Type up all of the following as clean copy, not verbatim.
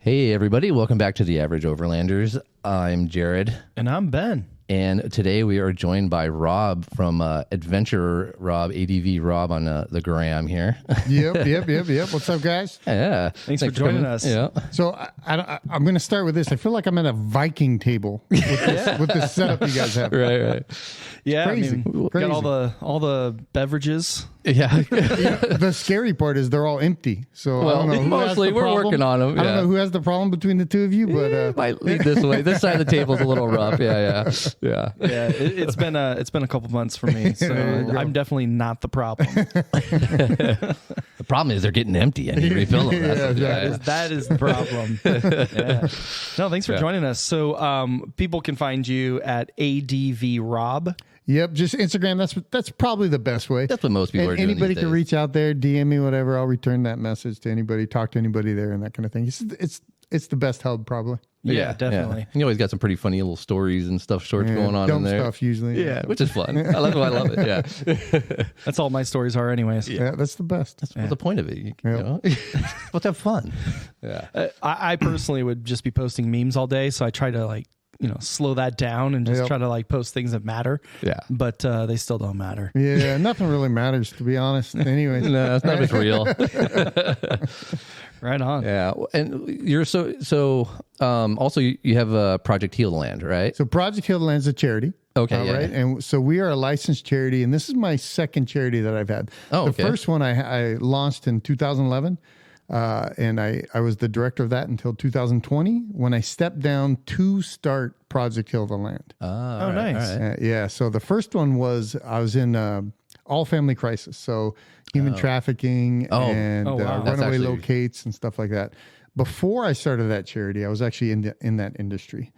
Hey, everybody. Welcome back to the Average Overlanders. I'm Jared. And I'm Ben. And today we are joined by Rob from Adventure Rob, ADV Rob on the gram here. Yep. What's up, guys? Yeah. Thanks for joining us. Yeah. So I'm going to start with this. I feel like I'm at a Viking table with this setup you guys have. Right. Yeah, Crazy. Got all the beverages. Yeah. The scary part is they're all empty. So I don't know who mostly has the we're problem. working on them. I don't know who has the problem between the two of you, but might lead this way. This side of the table's a little rough. Yeah. It's been a couple months for me, so I'm definitely not the problem. The problem is they're getting empty. I need to refill them. That is the problem. Yeah. No, thanks for joining us. So people can find you at ADV Rob. Yep, just Instagram. That's probably the best way. That's what most people are doing. Anybody these can days. reach out there, DM me, whatever. I'll return that message to anybody, talk to anybody there, and that kind of thing. It's the best hub, probably. Yeah, definitely. Yeah. You always got some pretty funny little stories and shorts going on in there. Dumb stuff usually. Yeah, which is fun. I love it. Yeah. That's all my stories are, anyways. Yeah, that's the best. That's the point of it. You know? Let's have fun. Yeah. I personally would just be posting memes all day, so I try to slow that down and just try to post things that matter. Yeah. But they still don't matter. Yeah, nothing really matters, to be honest. Anyway. No, it's not as real. Right on. Yeah. And you're also you have Project Heal the Land, right? So Project Heal the Land is a charity. Okay. Right. And so we are a licensed charity, and this is my second charity that I've had. The first one I launched in 2011. And I was the director of that until 2020 when I stepped down to start Project Heal the Land. Nice. Right. Yeah. So the first one was I was in all family crisis. So human trafficking and wow. runaway locates and stuff like that. Before I started that charity, I was actually in that industry.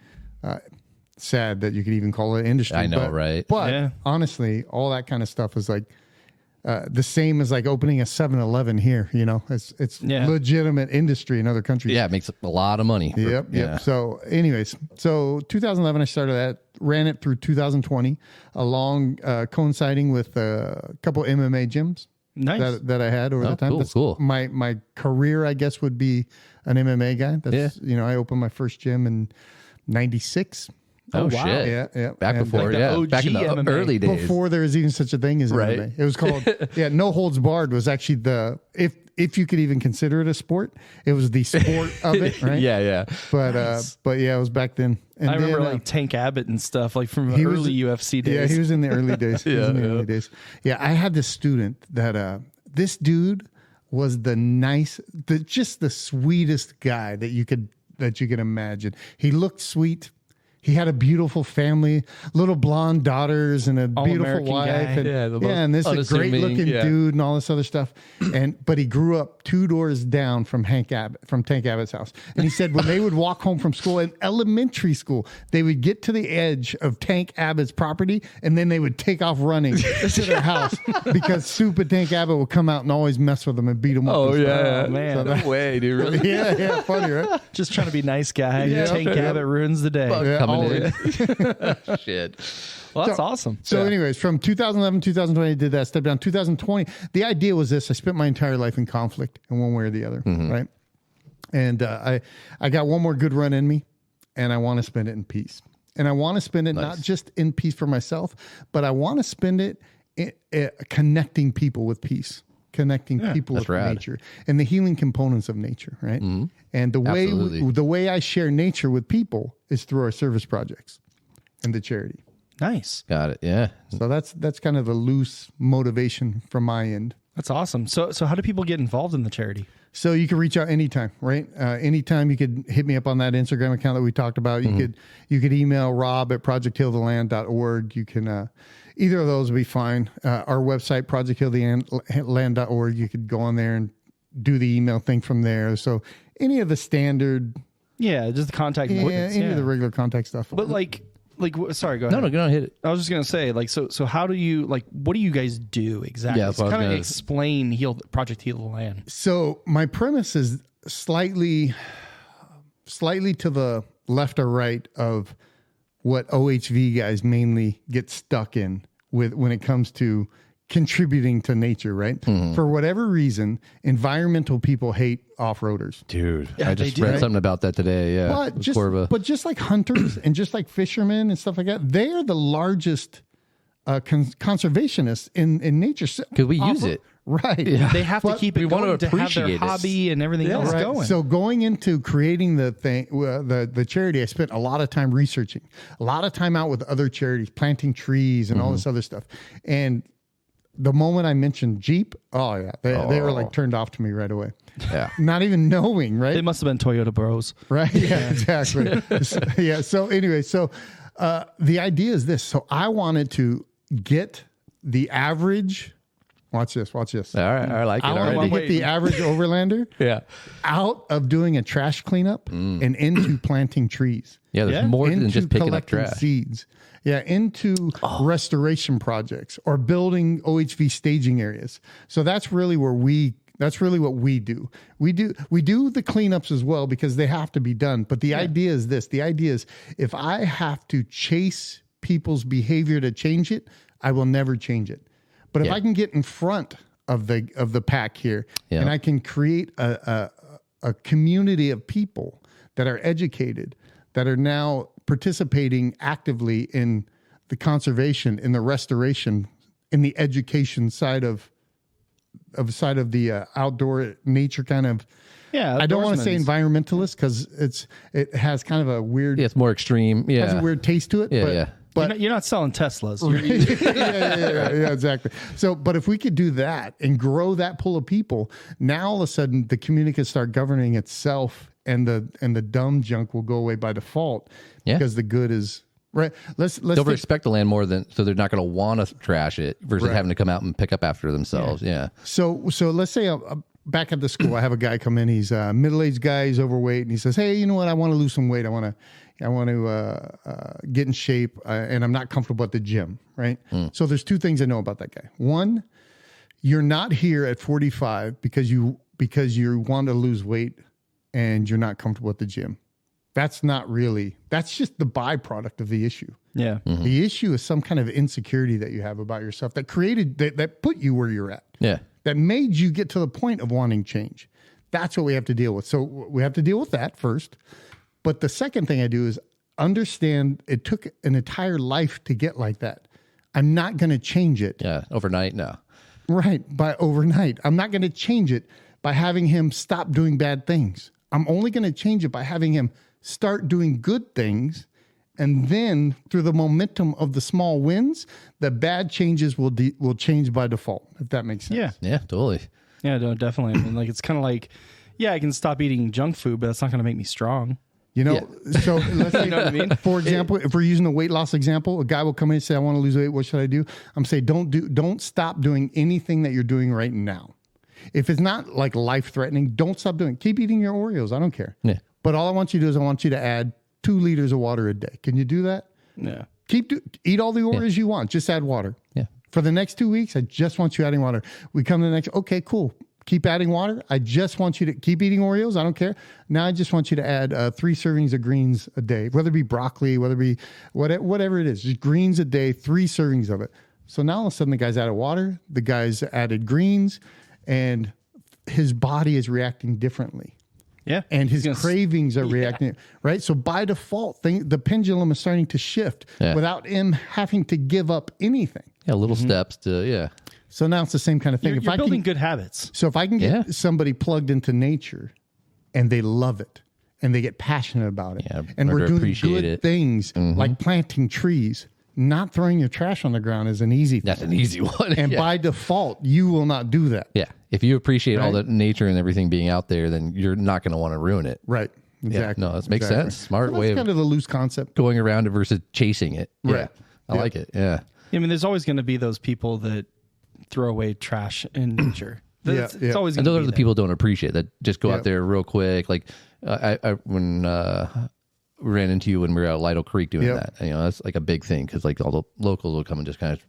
Sad that you could even call it industry. I know, right? But honestly, all that kind of stuff is like, the same as like opening a 7-Eleven here, it's legitimate industry in other countries. Yeah, it makes a lot of money. Yep. Yeah. So anyways, 2011, I started that, ran it through 2020 along, coinciding with a couple MMA gyms that I had over the time. Cool. My career, I guess, would be an MMA guy. That's, I opened my first gym in 96. Oh, wow. Shit. Yeah. Back before, back in the MMA. early days. Before there was even such a thing as MMA. It was called, No Holds Barred was actually if you could even consider it a sport, it was the sport of it, right? Yeah. But yeah, it was back then. And I remember Tank Abbott and stuff, from early UFC days. Yeah, he was in the early days. Early days. Yeah, I had this student that, this dude was just the sweetest guy that you could imagine. He looked sweet. He had a beautiful family, little blonde daughters and a beautiful wife. And this is a great looking dude and all this other stuff. But he grew up 2 doors down from Tank Abbott's house. And he said when they would walk home from school in elementary school, they would get to the edge of Tank Abbott's property and then they would take off running to their house because stupid Tank Abbott would come out and always mess with them and beat them up. Oh, yeah. Oh, man. So no way, dude. Really? Yeah. Funny, right? Just trying to be nice guy. Tank Abbott ruins the day. Coming in. Shit. Well, that's awesome. So anyways, from 2011, 2020, I did that, stepped down. 2020, the idea was this. I spent my entire life in conflict in one way or the other, right? And I got one more good run in me, and I want to spend it in peace. And I want to spend it not just in peace for myself, but I want to spend it connecting people with peace. Connecting people with nature and the healing components of nature, right? Mm-hmm. And the way I share nature with people is through our service projects and the charity. Nice. Got it. Yeah. So that's kind of the loose motivation from my end. That's awesome. So how do people get involved in the charity? So you can reach out anytime, right? Anytime you could hit me up on that Instagram account that we talked about. You could email Rob at projecthealtheland.org. You can either of those would be fine. Our website, projecthealtheland.org. You could go on there and do the email thing from there. So any of the standard, just the contact. Any of the regular contact stuff. But sorry, go ahead. No, go on, hit it. I was just gonna say, so how do you what do you guys do exactly? Yeah, so kind of explain Project Heal the Land. So my premise is slightly to the left or right of what OHV guys mainly get stuck in with when it comes to contributing to nature, right? For whatever reason, environmental people hate off-roaders. Dude, Yeah, I just they read do. something about that today. Yeah. But just like hunters and just like fishermen and stuff like that, they are the largest conservationists in nature. Because we use it. Right. Yeah. They have to keep it going to have appreciate their it. hobby and everything else Right. going. So going into creating the thing, the charity, I spent a lot of time researching, a lot of time out with other charities, planting trees and all this other stuff. And the moment I mentioned Jeep, they were like turned off to me right away. Yeah. Not even knowing, right? They must have been Toyota bros. Right. Yeah, exactly. Yeah. So anyway, the idea is this. So I wanted to get the average. Watch this. All right. I like it I wanted already. to get the average overlander Yeah. out of doing a trash cleanup and into planting trees. Yeah. There's Yeah. more Into than just picking up collecting trash. seeds. Yeah, into restoration projects or building OHV staging areas. So that's really what we do. We do the cleanups as well because they have to be done. But the idea is this. The idea is if I have to chase people's behavior to change it, I will never change it. But if I can get in front of the pack here and I can create a community of people that are educated, that are now participating actively in the conservation, in the restoration, in the education side of the outdoor nature kind of. Yeah, I don't want to say outdoorsmen. environmentalist because it has kind of a weird, Yeah, it's more extreme. Yeah. has a weird taste to it. Yeah, but, yeah. But You're not selling Teslas. yeah, exactly. So, but if we could do that and grow that pool of people, now all of a sudden the community can start governing itself, and the dumb junk will go away by default because the good is right. Let's They'll respect the land more than, so they're not going to want to trash it versus having to come out and pick up after themselves. Yeah. So let's say back at the school, I have a guy come in. He's a middle-aged guy. He's overweight, and he says, "Hey, you know what? I want to lose some weight. I want to get in shape, and I'm not comfortable at the gym." Right. So there's two things I know about that guy. One, you're not here at 45 because you want to lose weight and you're not comfortable at the gym. That's just the byproduct of the issue. Yeah. The issue is some kind of insecurity that you have about yourself that put you where you're at. Yeah. That made you get to the point of wanting change. That's what we have to deal with. So we have to deal with that first. But the second thing I do is understand it took an entire life to get like that. I'm not going to change it. Yeah. Overnight. No. Right. By overnight. I'm not going to change it by having him stop doing bad things. I'm only going to change it by having him start doing good things. And then through the momentum of the small wins, the bad changes will change by default, if that makes sense. Yeah. Yeah. Totally. Yeah, no, definitely. I mean, like, it's kind of like, I can stop eating junk food, but that's not going to make me strong. You know, so let's say, You know what I mean? For example, if we're using a weight loss example, a guy will come in and say, "I want to lose weight. What should I do?" I'm saying, don't stop doing anything that you're doing right now. If it's not like life threatening, don't stop doing it. Keep eating your Oreos. I don't care. Yeah. But all I want you to do is I want you to add 2 liters of water a day. Can you do that? Yeah. Eat all the Oreos you want. Just add water. Yeah. For the next 2 weeks, I just want you adding water. We come to the next, okay, cool. Keep adding water. I just want you to keep eating Oreos. I don't care. Now I just want you to add 3 servings of greens a day, whether it be broccoli, whether it be whatever it is, just greens a day, 3 servings of it. So now all of a sudden the guy's added water, the guy's added greens, and his body is reacting differently. Yeah. And his cravings are reacting, right? So by default, the pendulum is starting to shift without him having to give up anything. Yeah. Little steps to, So now it's the same kind of thing. You're building good habits. So if I can get somebody plugged into nature and they love it and they get passionate about it, and we're doing good things like planting trees, not throwing your trash on the ground is an easy thing. That's an easy one. And by default, you will not do that. Yeah. If you appreciate all the nature and everything being out there, then you're not going to want to ruin it. Right. Exactly. Yeah. No, that makes sense. Smart So way that's of kind of the loose concept. going around it versus chasing it. Right. Yeah. I like it. Yeah. I mean, there's always going to be those people that throw away trash in nature. It's always going And to those be are the there. people who don't appreciate that. Just go out there real quick. Like when we ran into you when we were at Lytle Creek doing that. You know, that's like a big thing because like all the locals will come and just kind of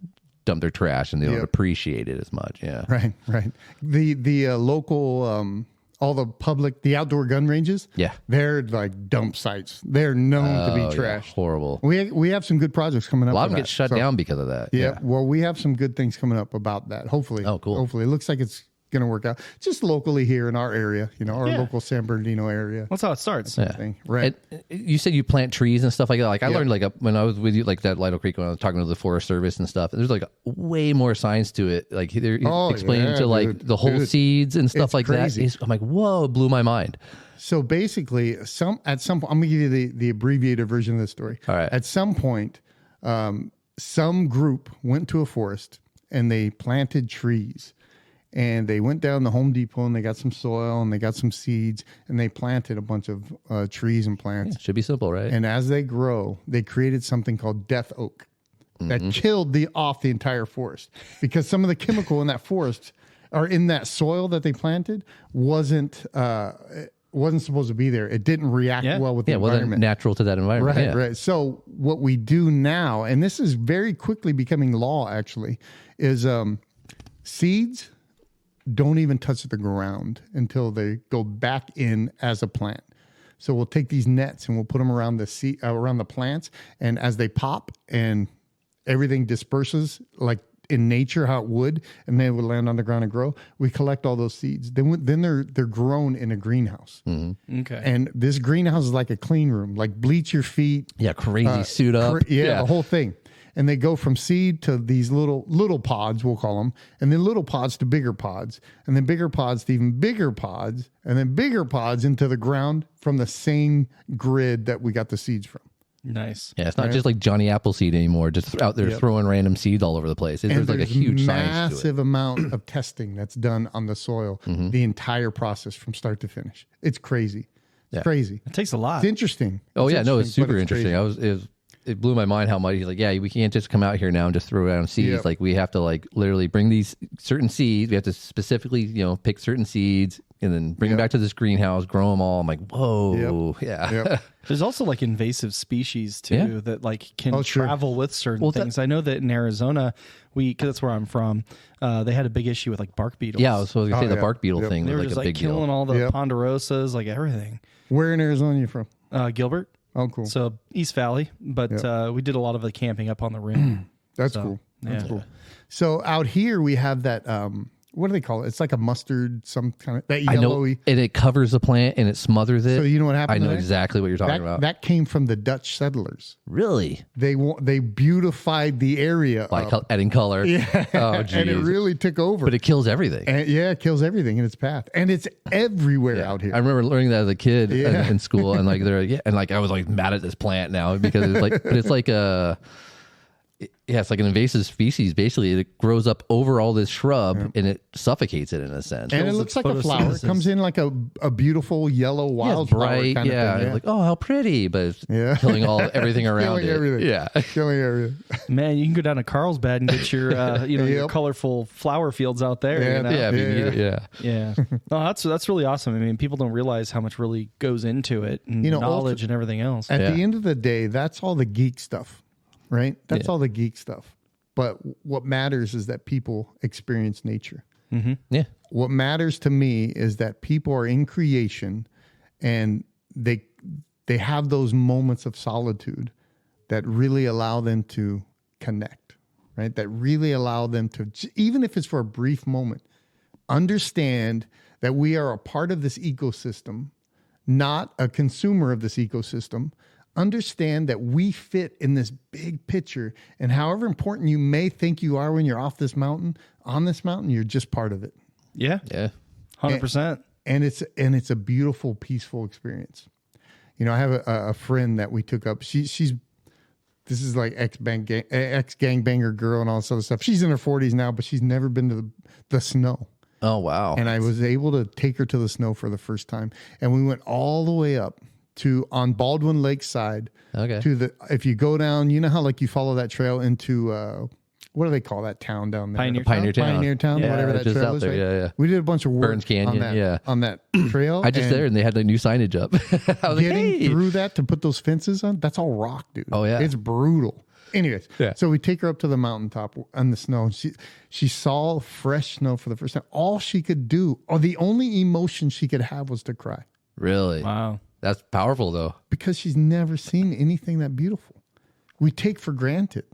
dump their trash and they don't appreciate it as much. Yeah. Right. The local all the outdoor gun ranges. Yeah. They're like dump sites. They're known to be trash. Horrible. We have some good projects coming up. A lot of them get shut down because of that. Yeah. Well, we have some good things coming up about that. Hopefully. Oh, cool. Hopefully. It looks like it's going to work out just locally here in our area, our local San Bernardino area. That's how it starts. Thing. Right. You said you plant trees and stuff like that. Like I learned when I was with you, like that Lido Creek, when I was talking to the Forest Service and stuff, there's like way more science to it. Like they're explaining to like the whole seeds and stuff like crazy. That. I'm like, whoa, it blew my mind. So basically at some point, I'm going to give you the abbreviated version of the story. All right. At some point, some group went to a forest and they planted trees. And they went down to Home Depot and they got some soil and they got some seeds and they planted a bunch of trees and plants. Yeah, should be simple, right? And as they grow, they created something called death oak that killed off the entire forest because some of the chemical in that forest or in that soil that they planted wasn't supposed to be there. It didn't react well with the environment. Wasn't natural to that environment. Right. So what we do now, and this is very quickly becoming law actually, is seeds don't even touch the ground until they go back in as a plant. So we'll take these nets and we'll put them around the plants, and as they pop and everything disperses like in nature how it would, and they would land on the ground and grow, we collect all those seeds. Then they're grown in a greenhouse. Mm-hmm. Okay. And this greenhouse is like a clean room, like bleach your feet. Yeah, crazy suit up. The whole thing. And they go from seed to these little pods, we'll call them, and then little pods to bigger pods, and then bigger pods to even bigger pods, and then bigger pods into the ground from the same grid that we got the seeds from. Nice. Yeah, it's not just like Johnny Appleseed anymore, just out there throwing random seeds all over the place. There's like a huge science to it. Massive amount of testing that's done on the soil, the entire process from start to finish. It's crazy. It's crazy. It takes a lot. It's interesting. It's super interesting. It blew my mind how much he's like, we can't just come out here now and just throw around seeds. Yep. Like we have to like literally bring these certain seeds. We have to specifically, pick certain seeds and then bring them back to this greenhouse, grow them all. I'm like, whoa, There's also like invasive species too that like can travel with certain things. I know that in Arizona, because that's where I'm from, they had a big issue with like bark beetles. Yeah, I was supposed to say the bark beetle thing They was were like just a big killing deal. all the ponderosas, like everything. Where in Arizona are you from? Gilbert. Oh, cool. So East Valley, but we did a lot of the camping up on the rim. That's cool. That's cool. So out here we have that. What do they call it? It's like a mustard, some kind of that yellowy. And it covers the plant and it smothers it. So you know what happened? I know exactly what you're talking about. That came from the Dutch settlers. Really? They beautified the area by adding color. Yeah. Oh, geez. And it really took over. But it kills everything. And it kills everything in its path, and it's everywhere out here. I remember learning that as a kid in school, and like I was like mad at this plant now because it's like, but it's like it's like an invasive species. Basically, it grows up over all this shrub and it suffocates it in a sense. And it looks like a flower. It comes in like a beautiful yellow wildflower bright, kind of thing. Yeah. Like, oh, how pretty, but it's killing everything around it. Everything. Yeah, killing everything. Man, you can go down to Carlsbad and get your your colorful flower fields out there. Yeah. No, that's really awesome. I mean, people don't realize how much really goes into it, and knowledge and everything else. At the end of the day, that's all the geek stuff. Right? That's all the geek stuff. But what matters is that people experience nature. Mm-hmm. Yeah. What matters to me is that people are in creation and they have those moments of solitude that really allow them to connect, right? That really allow them to, even if it's for a brief moment, understand that we are a part of this ecosystem, not a consumer of this ecosystem. Understand that we fit in this big picture, and however important you may think you are when you're on this mountain, you're just part of it. Yeah. 100%. And it's a beautiful, peaceful experience. I have a friend that we took up. This is like ex gangbanger girl and all this other stuff. She's in her 40s now, but she's never been to the snow. Oh, wow. And I was able to take her to the snow for the first time, and we went all the way up on Baldwin Lake side. Okay. If you go down, you know how like you follow that trail into what do they call that town down there? Pioneer Town. Yeah, whatever that trail is. Right? Yeah. We did a bunch of work Burns Canyon, on that trail. I just there and they had the new signage up. I was getting through that to put those fences on, that's all rock, dude. Oh yeah. It's brutal. anyways, so we take her up to the mountaintop on the snow. She saw fresh snow for the first time. All she could do, or the only emotion she could have, was to cry. Really? Wow. That's powerful, though. Because she's never seen anything that beautiful. We take for granted,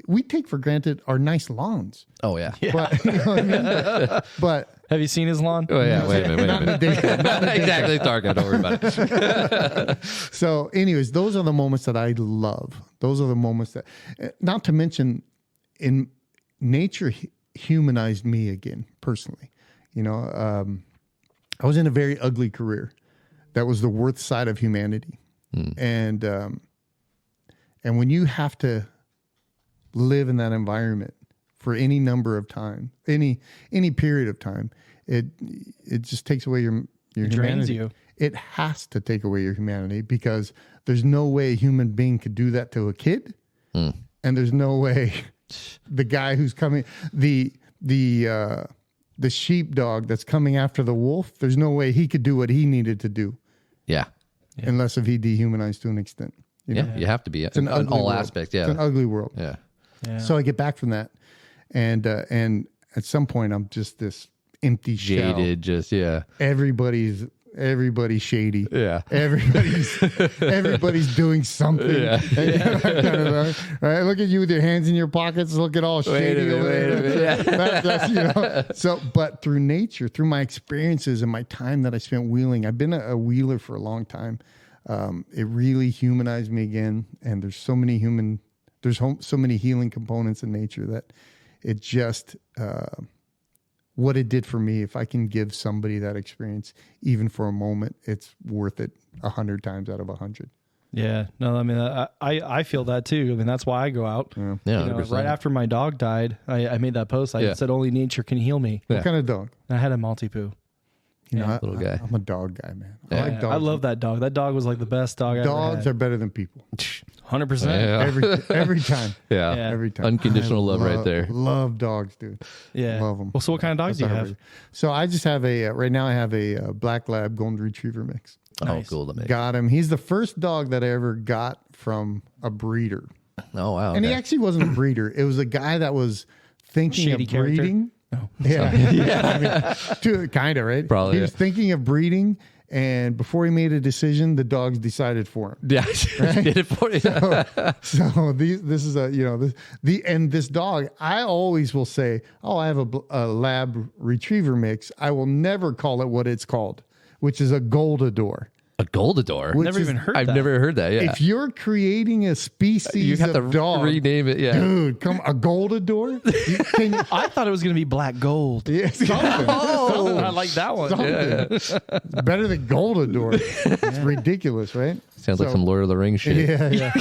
we take for granted our nice lawns. Oh, yeah. But, you know what I mean? But have you seen his lawn? Oh, yeah. Wait a minute. Exactly. It's dark. Don't worry about it. So anyways, those are the moments that I love. Those are the moments that, not to mention, in nature humanized me again, personally. I was in a very ugly career. That was the worst side of humanity. And when you have to live in that environment for any number of time, any period of time, it just takes away your humanity. Drains you. It has to take away your humanity, because there's no way a human being could do that to a kid, and there's no way the guy who's coming, the sheepdog that's coming after the wolf, there's no way he could do what he needed to do. Yeah. Unless if he dehumanized to an extent. You have to be in all aspects. Yeah. It's an ugly world. Yeah. So I get back from that, and at some point I'm just this empty jaded, shell. Everybody's shady. Yeah. Everybody's doing something. Yeah. Right? Look at you with your hands in your pockets, looking all shady over there. So, but through nature, through my experiences and my time that I spent wheeling, I've been a wheeler for a long time. It really humanized me again, and there's so many healing components in nature that it just, what it did for me, if I can give somebody that experience, even for a moment, it's worth it 100 times out of 100. Yeah, no, I mean, I feel that too. I mean, that's why I go out. Yeah, right after my dog died, I made that post. I said, only nature can heal me. What kind of dog? I had a Maltipoo. Little guy. I'm a dog guy, man. Yeah. I like dogs. I love that dog. That dog was like the best dog I ever had. Dogs are better than people. 100%. Yeah. Every time. Yeah. Every time. Unconditional love right there. Love dogs, dude. Yeah. Love them. Well, so what kind of dogs do you have? So I just have right now I have a Black Lab Golden Retriever mix. Nice. Oh, cool. Got him. He's the first dog that I ever got from a breeder. Oh, wow. And he actually wasn't a breeder. It was a guy that was thinking of breeding. Oh, yeah. I mean, kind of, right? Probably. He was thinking of breeding, and before he made a decision, the dogs decided for him. Yeah, right? Did it for you. So this is this dog. I always will say, I have a Lab Retriever mix. I will never call it what it's called, which is a Goldador. A Goldador? I've never heard that. Yeah. If you're creating a species you have of to dog, rename it. Yeah. Dude, a Goldador? I thought it was going to be black gold. Yeah, something. I like that one. Yeah. Better than Goldador. It's ridiculous, right? Sounds like some Lord of the Rings shit. Yeah.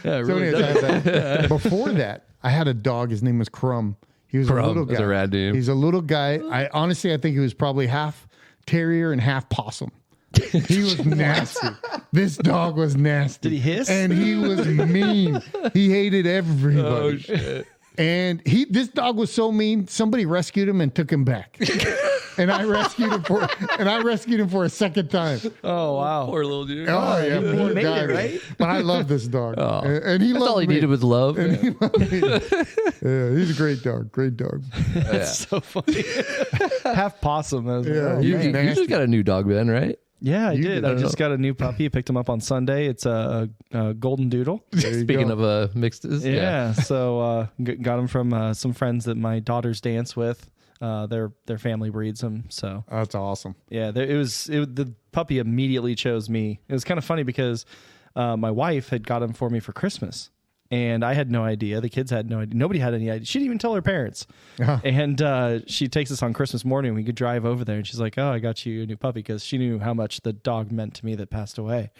Yeah, it really does. Before that, I had a dog. His name was Crumb. He was a little guy. That's a rad name. He's a little guy. I think he was probably half terrier and half possum. He was nasty. This dog was nasty. Did he hiss? And he was mean. He hated everybody. Oh shit. And this dog was so mean, somebody rescued him and took him back. And I rescued him for a second time. Oh wow. Poor little dude. Oh yeah, poor made guy. it, right? But I love this dog. Oh. And he That's loved all he me. needed was love. And he loved me. Yeah, he's a great dog. Great dog. That's so funny. Half possum. You just got a new dog, Ben, right? Yeah, I did. I just got a new puppy. I picked him up on Sunday. It's a golden doodle. Speaking of mixes. Yeah. So got him from some friends that my daughters dance with. Their family breeds them. So that's awesome. Yeah, the puppy immediately chose me. It was kind of funny because my wife had got him for me for Christmas. And I had no idea. The kids had no idea. Nobody had any idea. She didn't even tell her parents. Uh-huh. And she takes us on Christmas morning. We could drive over there. And she's like, I got you a new puppy, because she knew how much the dog meant to me that passed away.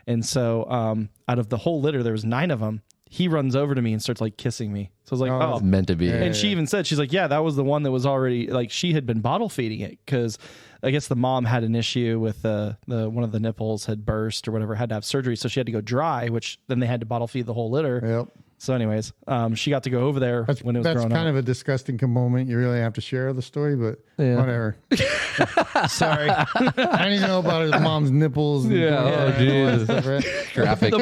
And so out of the whole litter, there was 9 of them. He runs over to me and starts like kissing me. So I was like, it's meant to be. And she even said, she's like, yeah, that was the one that was already, like, she had been bottle feeding it, because I guess the mom had an issue with the one of the nipples had burst or whatever, had to have surgery. So she had to go dry, which then they had to bottle feed the whole litter. Yep. So anyways, she got to go over there when it was growing up. That's kind of a disgusting moment. You really have to share the story, but whatever. Sorry. I didn't even know about his mom's nipples. Jesus. Traffic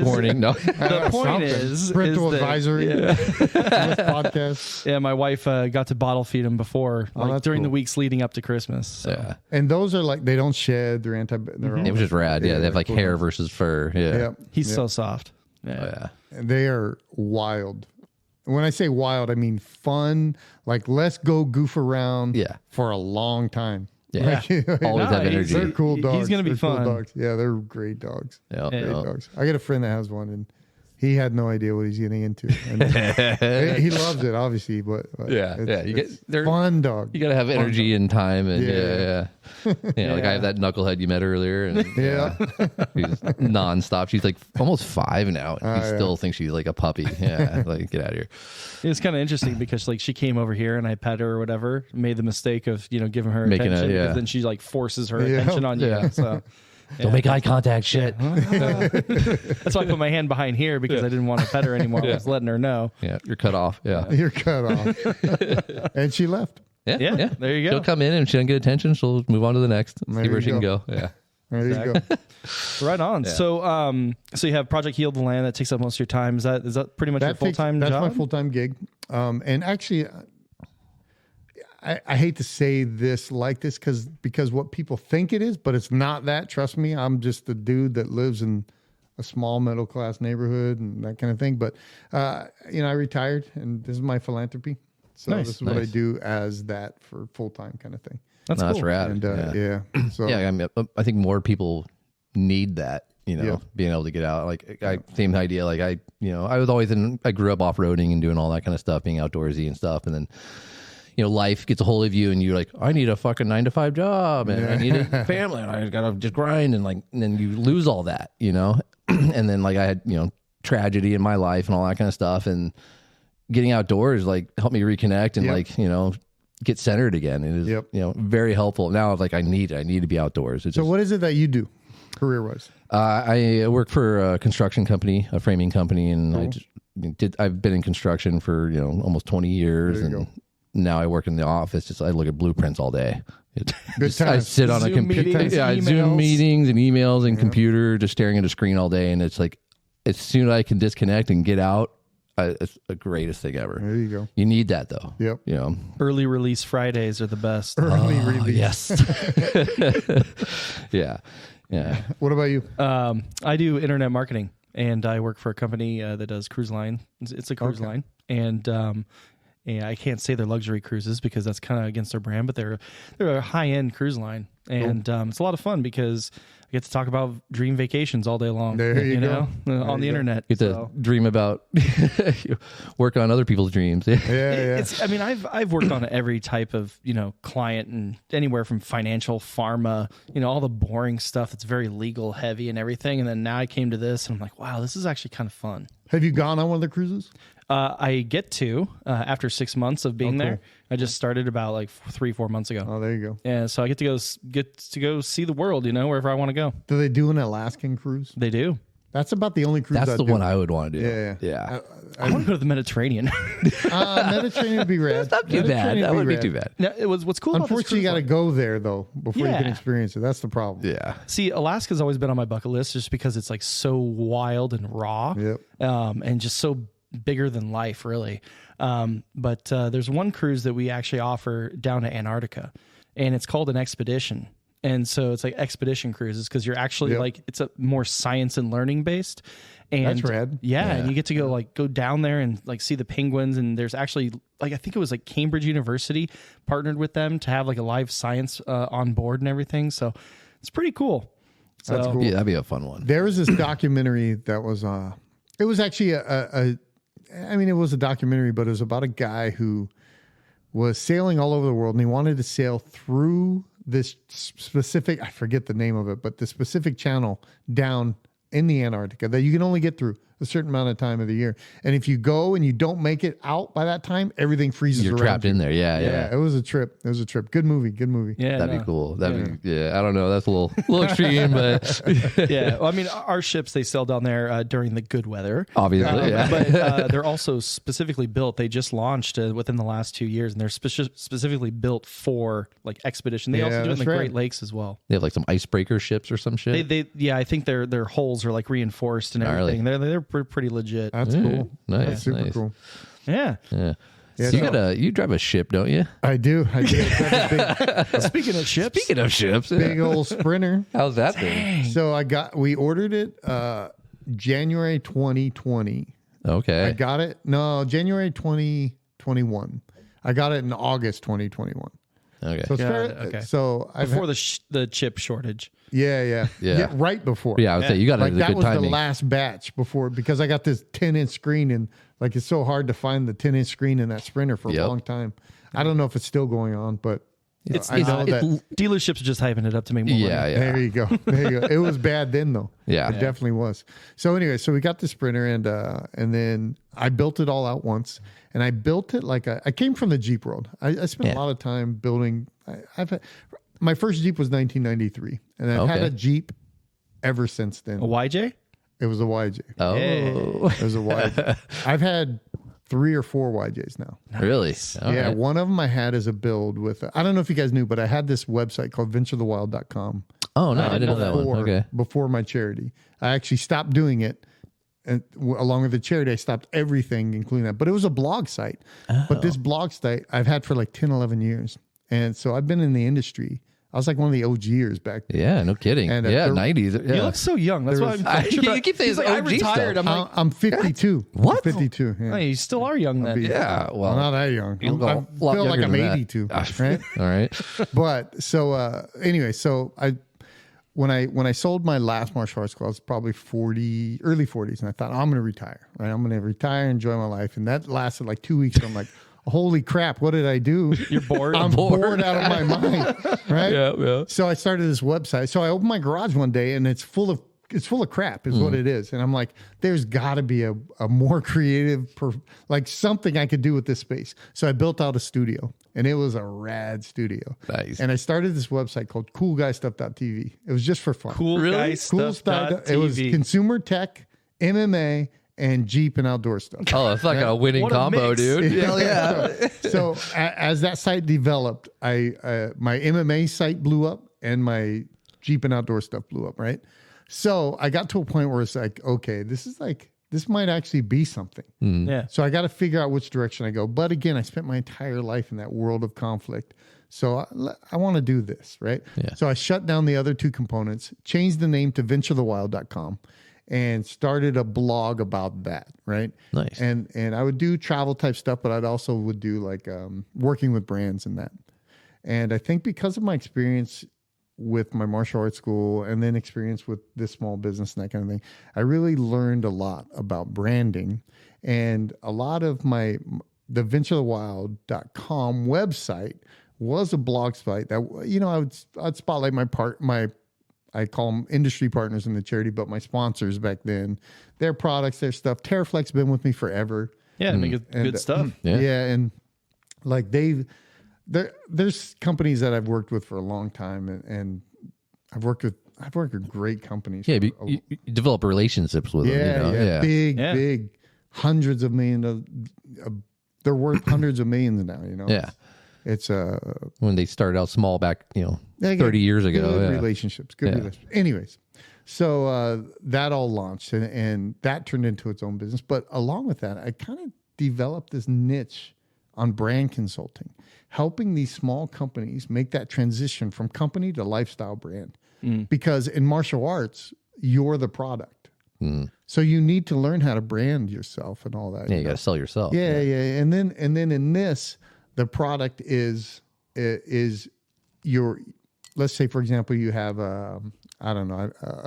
warning. No. The point is parental that, advisory. This podcast. Yeah, my wife got to bottle feed him before, during the weeks leading up to Christmas. So. Yeah. And those are like, they don't shed. They're It was just rad. Yeah, they have like hair versus fur. Yeah. He's so soft. Yeah. And they are wild. When I say wild, I mean fun. Like, let's go goof around for a long time. Yeah. Like, Always have energy. They're cool dogs. He's going to be fun. Cool dogs. Yeah, they're great dogs. Yeah. Great dogs. I got a friend that has one, and he had no idea what he's getting into. And he loves it, obviously, but they're fun dog. You got to have energy and time, and like I have that knucklehead you met earlier, and she's nonstop. She's like almost 5 now, and he still thinks she's like a puppy. Yeah, like get out of here. It's kind of interesting because like she came over here and I pet her or whatever, made the mistake of giving her attention, because then she like forces her attention on you. So. Don't make eye contact, shit. That's why I put my hand behind here, because I didn't want to pet her anymore. I was letting her know. Yeah, you're cut off. Yeah. You're cut off. And she left. Yeah, there you go. She'll come in, and if she doesn't get attention, she'll move on to the next. See where she can go. Yeah. There you go. Right on. Yeah. So you have Project Heal the Land that takes up most of your time. Is that pretty much your full-time job? That's my full-time gig. And actually, I hate to say this like this because what people think it is, but it's not that. Trust me, I'm just a dude that lives in a small middle class neighborhood and that kind of thing. But I retired, and this is my philanthropy. So this is what I do as that for full time kind of thing. That's cool. That's rad. And So I mean, I think more people need that. Being able to get out. Like same idea. Like I was always I grew up off-roading and doing all that kind of stuff, being outdoorsy and stuff, and then. Life gets a hold of you, and you're like, I need a fucking 9-to-5 job, and I need a family, and I gotta just grind, and then you lose all that, and then like I had tragedy in my life and all that kind of stuff, and getting outdoors like helped me reconnect and get centered again. It is very helpful. Now like I need to be outdoors. So what is it that you do, career wise? I work for a construction company, a framing company, and I've been in construction for almost 20 years, and now I work in the office. I look at blueprints all day. I sit on a computer. Zoom meetings and emails and computer, just staring at a screen all day. And it's like, as soon as I can disconnect and get out, it's the greatest thing ever. There you go. You need that though. Yep. Early release Fridays are the best. Early release. Yes. Yeah. What about you? I do internet marketing, and I work for a company that does cruise line. It's a cruise line, and I can't say they're luxury cruises because that's kind of against their brand, but they're a high-end cruise line. And it's a lot of fun because I get to talk about dream vacations all day long. There you go. On the internet. You get to dream about, work on other people's dreams. Yeah. I've worked on every type of, client, and anywhere from financial, pharma, all the boring stuff that's very legal heavy and everything. And then now I came to this, and I'm like, wow, this is actually kind of fun. Have you gone on one of the cruises? I get to after 6 months of being there. I just started about like 3-4 months ago. Oh, there you go. Yeah, so I get to go see the world, wherever I want to go. Do they do an Alaskan cruise? They do. That's about the only cruise. That's the one I would want to do. Yeah. I want to go to the Mediterranean. Mediterranean would be rad. Not too bad. That would be too bad. No, what's cool. Unfortunately, you got to go there though before you can experience it. That's the problem. Yeah. See, Alaska's always been on my bucket list just because it's like so wild and raw. Yep. And just so bigger than life, really. But there's one cruise that we actually offer down to Antarctica, and it's called an expedition. And so it's like expedition cruises because you're actually like, it's a more science and learning based. And that's rad. Yeah. And you get to go down there and like see the penguins. And there's actually like, I think it was like Cambridge University partnered with them to have like a live science on board and everything. So it's pretty cool. So, that's cool. Yeah, that'd be a fun one. There was this documentary that was, it was actually it was a documentary, but it was about a guy who was sailing all over the world, and he wanted to sail through this specific, I forget the name of it, but the specific channel down in the Antarctica that you can only get through a certain amount of time of the year. And if you go and you don't make it out by that time, everything freezes You're around trapped you. in there. Yeah. It was a trip. It was a trip. Good movie. Yeah, That'd be cool. That'd be, I don't know. That's a little extreme, but yeah. Well, I mean, our ships, they sail down there during the good weather. Obviously, But they're also specifically built. They just launched within the last 2 years, and they're specifically built for like expedition. They also do it in the Great Lakes as well. They have like some icebreaker ships or some shit. I think their hulls are like reinforced and everything. They're pretty legit. That's cool. Nice. That's super cool. Yeah. So you drive a ship, don't you? I do. Speaking of ships, Big old Sprinter. How's that thing? So we ordered it January 2020. Okay. I got it. No, January 2021. I got it in August 2021. Okay. So it's okay. So before the chip shortage. Yeah. Right before. Yeah, I would say you got it Like at that good was timing. the last batch before, because I got this 10-inch screen, and like it's so hard to find the 10-inch screen in that Sprinter for a long time. I don't know if it's still going on, but I know that dealerships are just hyping it up to make more money. There you go. It was bad then though. Yeah. It definitely was. So anyway, so we got the Sprinter, and then I built it all out once, and I built it like I came from the Jeep world. I spent a lot of time building. My first Jeep was 1993, and I've had a Jeep ever since then. A YJ? It was a YJ. Oh. It was a YJ. I've had 3 or 4 YJs now. Really? Yeah, one of them I had as a build with, I don't know if you guys knew, but I had this website called venturethewild.com. Oh, no, I didn't know that one. Okay. Before my charity. I actually stopped doing it. And along with the charity, I stopped everything, including that. But it was a blog site. But this blog site I've had for like 10, 11 years. And so I've been in the industry. I was like one of the OGers back then. Yeah, no kidding. And, 90s. Yeah. You look so young. That's why you keep saying I retired. Stuff. I'm 52. What? I'm 52. Yeah. Oh, you still are young then. Yeah, well, I'm not that young. You look I a lot feel like younger I'm than that. 82. Right? All right. But so anyway, so when I sold my last martial arts class, probably early 40s, and I thought, I'm going to retire, right? I'm going to retire, enjoy my life. And that lasted like 2 weeks. And I'm like, holy crap, what did I do? You're bored. I'm bored out of my mind, right? Yeah. So I started this website. So I opened my garage one day, and it's full of crap is what it is. And I'm like, there's got to be a more creative, like something I could do with this space. So I built out a studio, and it was a rad studio. Nice. And I started this website called coolguystuff.tv. It was just for fun. Cool stuff. It was consumer tech, MMA, and Jeep and outdoor stuff. Oh, it's like a winning combo, dude. Hell yeah. So as that site developed, my MMA site blew up, and my Jeep and outdoor stuff blew up, right? So I got to a point where it's like, okay, this might actually be something. Yeah. So I got to figure out which direction I go. But again, I spent my entire life in that world of conflict. So I want to do this, right? Yeah. So I shut down the other 2 components, changed the name to venturethewild.com, and started a blog about that, right? Nice. And I would do travel type stuff, but I'd also would do like working with brands and that. And I think because of my experience with my martial arts school, and then experience with this small business and that kind of thing, I really learned a lot about branding. And a lot of the venturethewild.com website was a blog site that, I'd spotlight I call them industry partners in the charity, but my sponsors back then, their products, their stuff. TerraFlex been with me forever. Yeah, make good stuff. Yeah. And like there's companies that I've worked with for a long time, and I've worked with great companies. Yeah, you develop relationships with them. Big, hundreds of millions. They're worth hundreds of millions now. Yeah. It's when they started out small back, 30 years ago. Good relationships. Anyways, so that all launched, and that turned into its own business. But along with that, I kind of developed this niche on brand consulting, helping these small companies make that transition from company to lifestyle brand. Because in martial arts, you're the product. So you need to learn how to brand yourself and all that. Yeah, you got to sell yourself. Yeah. And then in this, the product is your, let's say, for example, you have a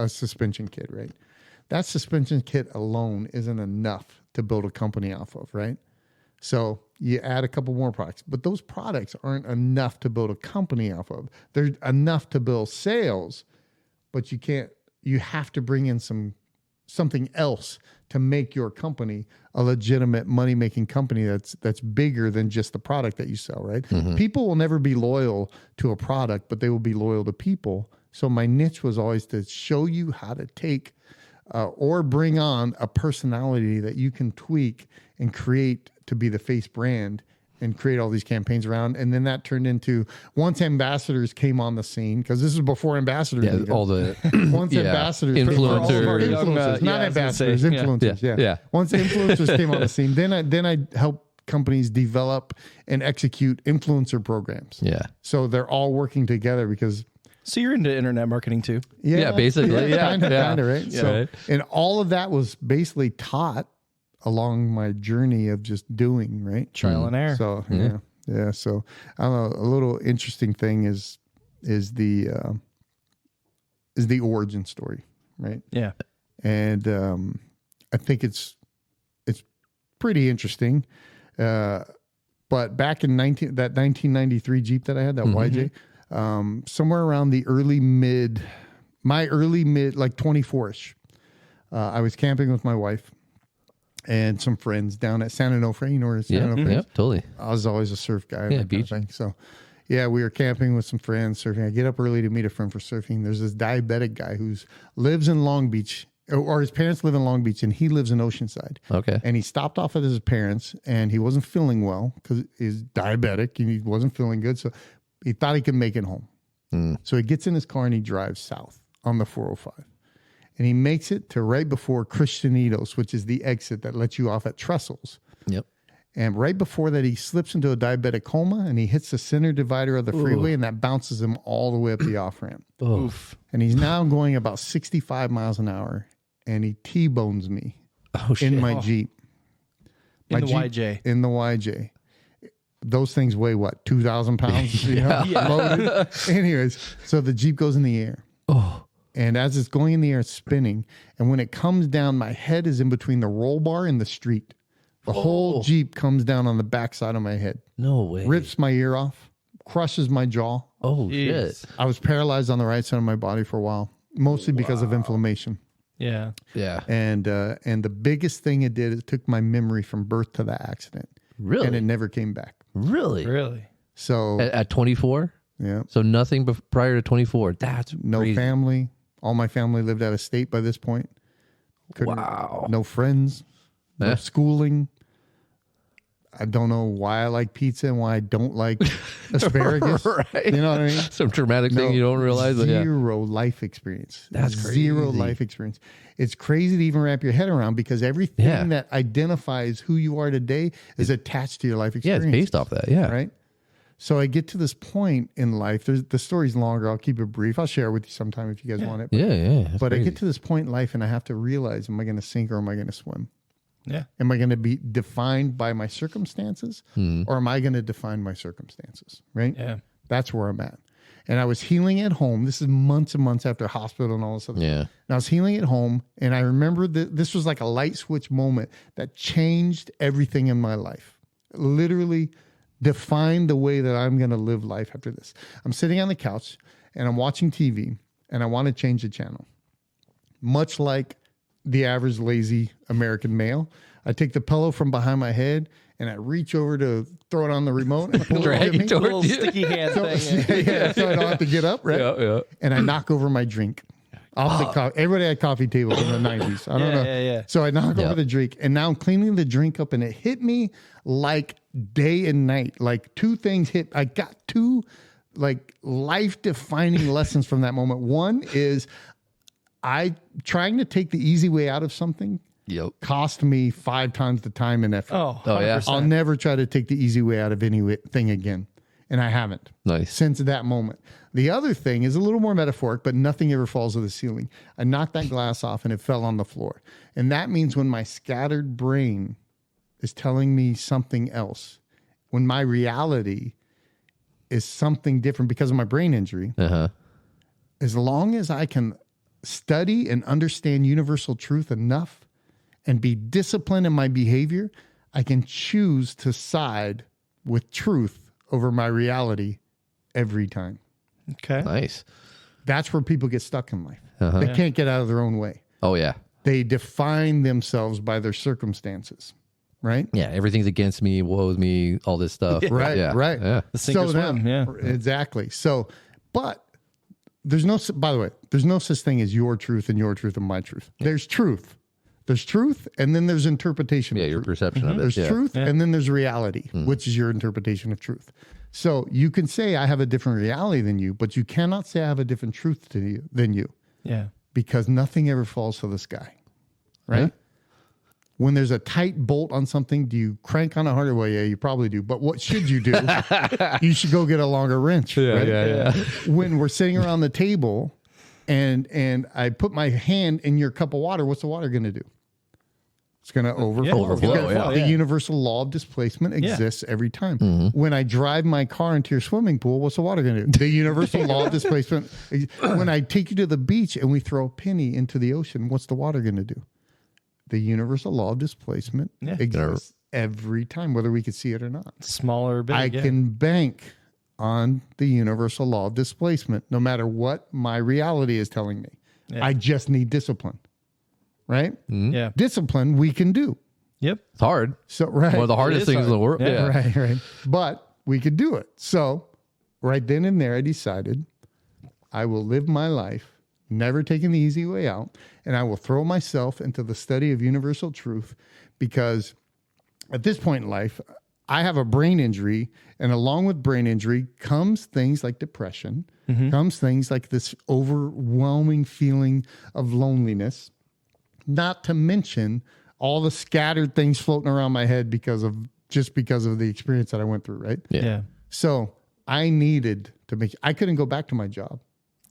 suspension kit, right? That suspension kit alone isn't enough to build a company off of, right? So you add a couple more products, but those products aren't enough to build a company off of. They're enough to build sales, but you have to bring in some something else to make your company a legitimate money-making company that's bigger than just the product that you sell, right? People will never be loyal to a product, but they will be loyal to people. So my niche was always to show you how to take or bring on a personality that you can tweak and create to be the face brand and create all these campaigns around. And then that turned into, once ambassadors came on the scene, because this is before ambassadors. Yeah, all the once ambassadors, influencers, not ambassadors, influencers. Yeah. Once influencers came on the scene, then I helped companies develop and execute influencer programs. Yeah. So they're all working together because. So you're into internet marketing too? Yeah, basically. Kind of, right? Yeah, So, right. and all of that was basically taught along my journey of just doing, right? Trial and error. So yeah. So I don't know. A little interesting thing is the origin story, right? Yeah. And I think it's pretty interesting. But back in 1993 Jeep that I had, that YJ, somewhere around the early mid, like 24ish, I was camping with my wife and some friends down at San Onofre. You know where San Onofre is? Yeah, totally. I was always a surf guy. Yeah, beach. Kind of thing. So, yeah, we were camping with some friends, surfing. I get up early to meet a friend for surfing. There's this diabetic guy who lives in Long Beach, or his parents live in Long Beach, and he lives in Oceanside. Okay. And he stopped off at his parents, and he wasn't feeling well because he's diabetic, and he wasn't feeling good. So he thought he could make it home. So he gets in his car, and he drives south on the 405. And he makes it to right before Christianitos, which is the exit that lets you off at Trestles. Yep. And right before that, he slips into a diabetic coma and he hits the center divider of the freeway, and that bounces him all the way up the off ramp. Oof. And he's now going about 65 miles an hour, and he T-bones me in my Jeep. In the YJ. In the YJ. Those things weigh what, 2,000 pounds? Loaded. Anyways, so the Jeep goes in the air. Oh. And as it's going in the air, it's spinning. And when it comes down, my head is in between the roll bar and the street. The whole Jeep comes down on the backside of my head. No way. Rips my ear off, crushes my jaw. Oh, shit. I was paralyzed on the right side of my body for a while, mostly because of inflammation. Yeah. Yeah. And the biggest thing it did, it took my memory from birth to that accident. Really? And it never came back. Really? Really? So At 24? yeah. So nothing prior to 24. That's No crazy. family. All my family lived out of state by this point. Wow. No friends. No schooling. I don't know why I like pizza and why I don't like asparagus. Right. You know what I mean? Some traumatic thing you don't realize. Zero life experience. That's zero crazy. life experience. It's crazy to even wrap your head around because everything that identifies who you are today is attached to your life Yeah, experience. it's based off that. Yeah. Right? So I get to this point in life. The story's longer. I'll keep it brief. I'll share it with you sometime if you guys want it. Yeah. That's But I crazy. get to this point in life and I have to realize, am I going to sink or am I going to swim? Yeah. Am I going to be defined by my circumstances or am I going to define my circumstances? Right? Yeah. That's where I'm at. And I was healing at home. This is months and months after hospital and all this other stuff. Yeah. And I was healing at home. And I remember that this was like a light switch moment that changed everything in my life. Literally defined the way that I'm going to live life after this. I'm sitting on the couch and I'm watching TV and I want to change the channel. Much like the average lazy American male, I take the pillow from behind my head and I reach over to throw it on the remote and pull it Drag over me. it towards Little you. sticky hand thing. So I don't have to get up, right? Yeah. And I knock over my drink. Off the coffee. Everybody had coffee tables in the 90s. I don't know. Yeah. So I knock over the drink and now I'm cleaning the drink up and it hit me like day and night. Like two things hit. I got two like life defining lessons from that moment. One is trying to take the easy way out of something Yep. cost me 5 times the time and effort. Oh, yeah. 100%. I'll never try to take the easy way out of anything again. And I haven't. Nice. Since that moment. The other thing is a little more metaphoric, but nothing ever falls to the ceiling. I knocked that glass off and it fell on the floor. And that means when my scattered brain is telling me something else, when my reality is something different because of my brain injury, as long as I can study and understand universal truth enough and be disciplined in my behavior, I can choose to side with truth over my reality every time. Okay. Nice. That's where people get stuck in life. They can't get out of their own way. Oh, yeah. they define themselves by their circumstances, right? Yeah, everything's against me, woe me, all this stuff. Right, yeah. right. Yeah. The sink or swim, exactly. So, but there's no, by the way, there's no such thing as your truth and my truth. There's truth. There's truth, and then there's interpretation. Yeah, of your truth. perception of it. There's truth, and then there's reality, which is your interpretation of truth. So you can say I have a different reality than you, but you cannot say I have a different truth than you. Yeah. Because nothing ever falls to the sky, right? Yeah. When there's a tight bolt on something, do you crank on it harder? Well, yeah, you probably do. But what should you do? You should go get a longer wrench. Yeah, right? yeah. When we're sitting around the table and I put my hand in your cup of water, what's the water going to do? It's going to overflow. The universal law of displacement exists every time. When I drive my car into your swimming pool, what's the water going to do? The universal law of displacement. When I take you to the beach and we throw a penny into the ocean, what's the water going to do? The universal law of displacement exists every time, whether we can see it or not. Small or big. I can bank on the universal law of displacement, no matter what my reality is telling me. Yeah. I just need discipline. Right? Yeah. Discipline we can do. Yep. It's hard. So right. One of the hardest things in the world. Yeah. Right. But we could do it. So right then and there I decided I will live my life never taking the easy way out, and I will throw myself into the study of universal truth, because at this point in life I have a brain injury, and along with brain injury comes things like depression, comes things like this overwhelming feeling of loneliness. Not to mention all the scattered things floating around my head because of the experience that I went through, right? Yeah. So I needed to I couldn't go back to my job.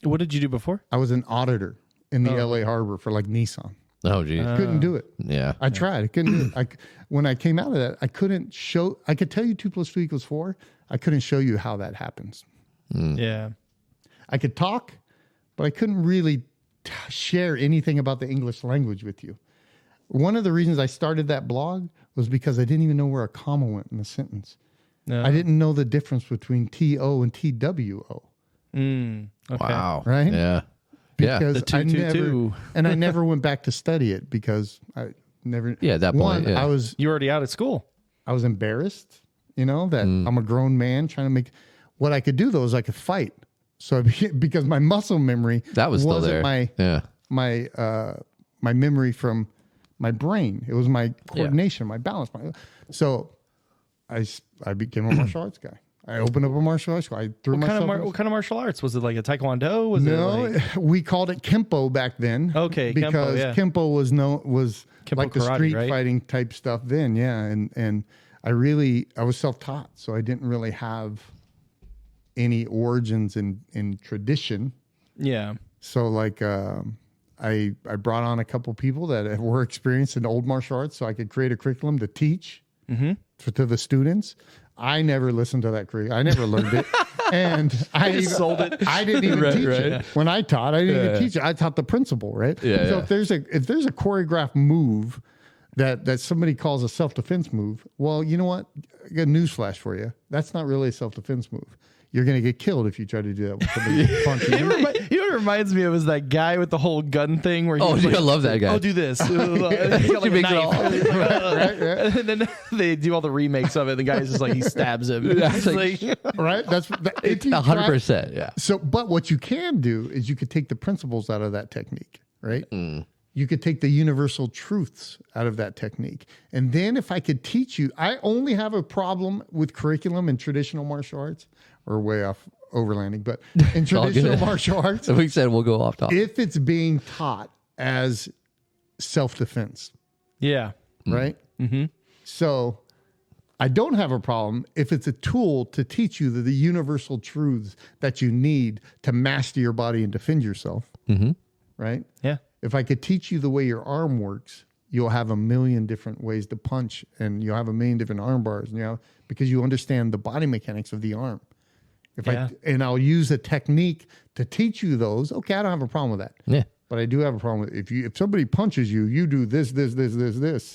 What did you do before? I was an auditor in the LA Harbor for like Nissan. Oh, geez. Couldn't do it. Yeah. I tried. I couldn't do it. When I came out of that, I could tell you 2 + 2 = 4. I couldn't show you how that happens. Yeah. I could talk, but I couldn't really share anything about the English language with you. One of the reasons I started that blog was because I didn't even know where a comma went in a sentence. No. I didn't know the difference between TO and TWO. Okay. Wow. Right? Yeah. Because I never went back to study it because I never. Yeah, at that point. You were already out of school. I was embarrassed, that I'm a grown man trying to make. What I could do though is I could fight. So because my muscle memory that was still there. My memory from my brain. It was my coordination, my balance. So I became a martial arts guy. I opened up a martial arts school. I threw myself. What kind of martial arts? Was it like a taekwondo? We called it Kempo back then. Okay, because Kempo was Kempo like the karate, street right? fighting type stuff then. Yeah, and I was self-taught, so I didn't really have any origins in tradition. Yeah. So like I brought on a couple people that were experienced in old martial arts, so I could create a curriculum to teach to the students. I never listened to that curriculum. I never learned it. And I sold it. I didn't even teach it. When I taught, I didn't even teach it. I taught the principle, right? Yeah, so if there's a choreographed move that somebody calls a self-defense move, well, you know what? I got a newsflash for you. That's not really a self-defense move. You're going to get killed if you try to do that with somebody punching you. You know what it reminds me of is that guy with the whole gun thing where I love that guy. I'll do this. And then they do all the remakes of it. The guy's just like, he stabs him. Right? That's 100%. Yeah. So, but what you can do is you could take the principles out of that technique, right? You could take the universal truths out of that technique. And then if I could teach you, I only have a problem with curriculum in traditional martial arts. Or way off overlanding, but in traditional martial arts, we said we'll go off topic. If it's being taught as self-defense, right? So I don't have a problem if it's a tool to teach you the universal truths that you need to master your body and defend yourself, right? Yeah. If I could teach you the way your arm works, you'll have a million different ways to punch, and you'll have a million different arm bars, because you understand the body mechanics of the arm. I'll use a technique to teach you those. Okay, I don't have a problem with that. Yeah. But I do have a problem with if somebody punches you, you do this.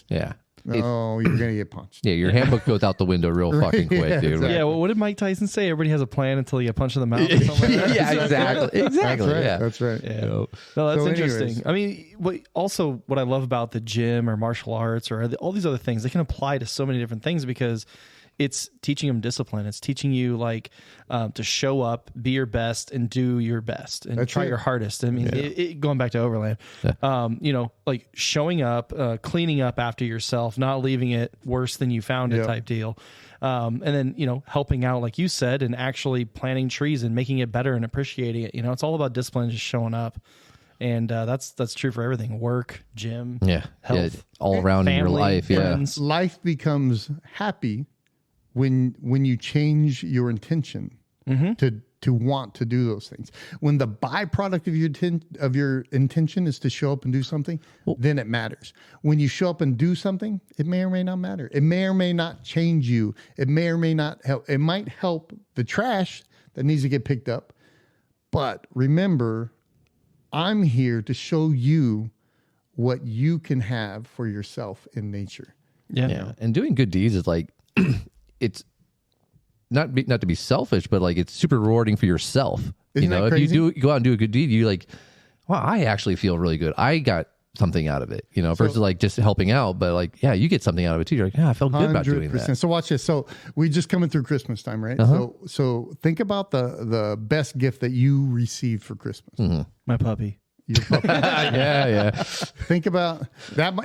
Yeah. No, you're going to get punched. Yeah, your handbook goes out the window real fucking quick, Yeah, dude. exactly. Yeah, well, what did Mike Tyson say? Everybody has a plan until you get punched in the mouth or something like that. Yeah, exactly. Exactly. That's right. Yeah. That's right. Yeah. No, that's So interesting. anyways. I mean, what I love about the gym or martial arts or all these other things, they can apply to so many different things because it's teaching them discipline. It's teaching you like to show up, be your best, and do your best, and try your hardest. I mean, going back to Overland, like showing up, cleaning up after yourself, not leaving it worse than you found it, type deal. And then helping out, like you said, and actually planting trees and making it better and appreciating it. It's all about discipline, just showing up. And that's true for everything: work, gym, health, all around in your life. friends. Life becomes happy when you change your intention to want to do those things. When the byproduct of your intention is to show up and do something, then it matters. When you show up and do something, it may or may not matter. It may or may not change you. It may or may not help. It might help the trash that needs to get picked up. But remember, I'm here to show you what you can have for yourself in nature. Yeah. And doing good deeds is like, it's not to be selfish, but like it's super rewarding for yourself. Isn't that crazy? If you go out and do a good deed, you like, wow, I actually feel really good. I got something out of it, versus like just helping out. But like, yeah, you get something out of it too. You're like, yeah, I felt good about doing that. So watch this. So we just coming through Christmas time, right? So think about the best gift that you received for Christmas. My puppy. Your puppy. Yeah. Think about that.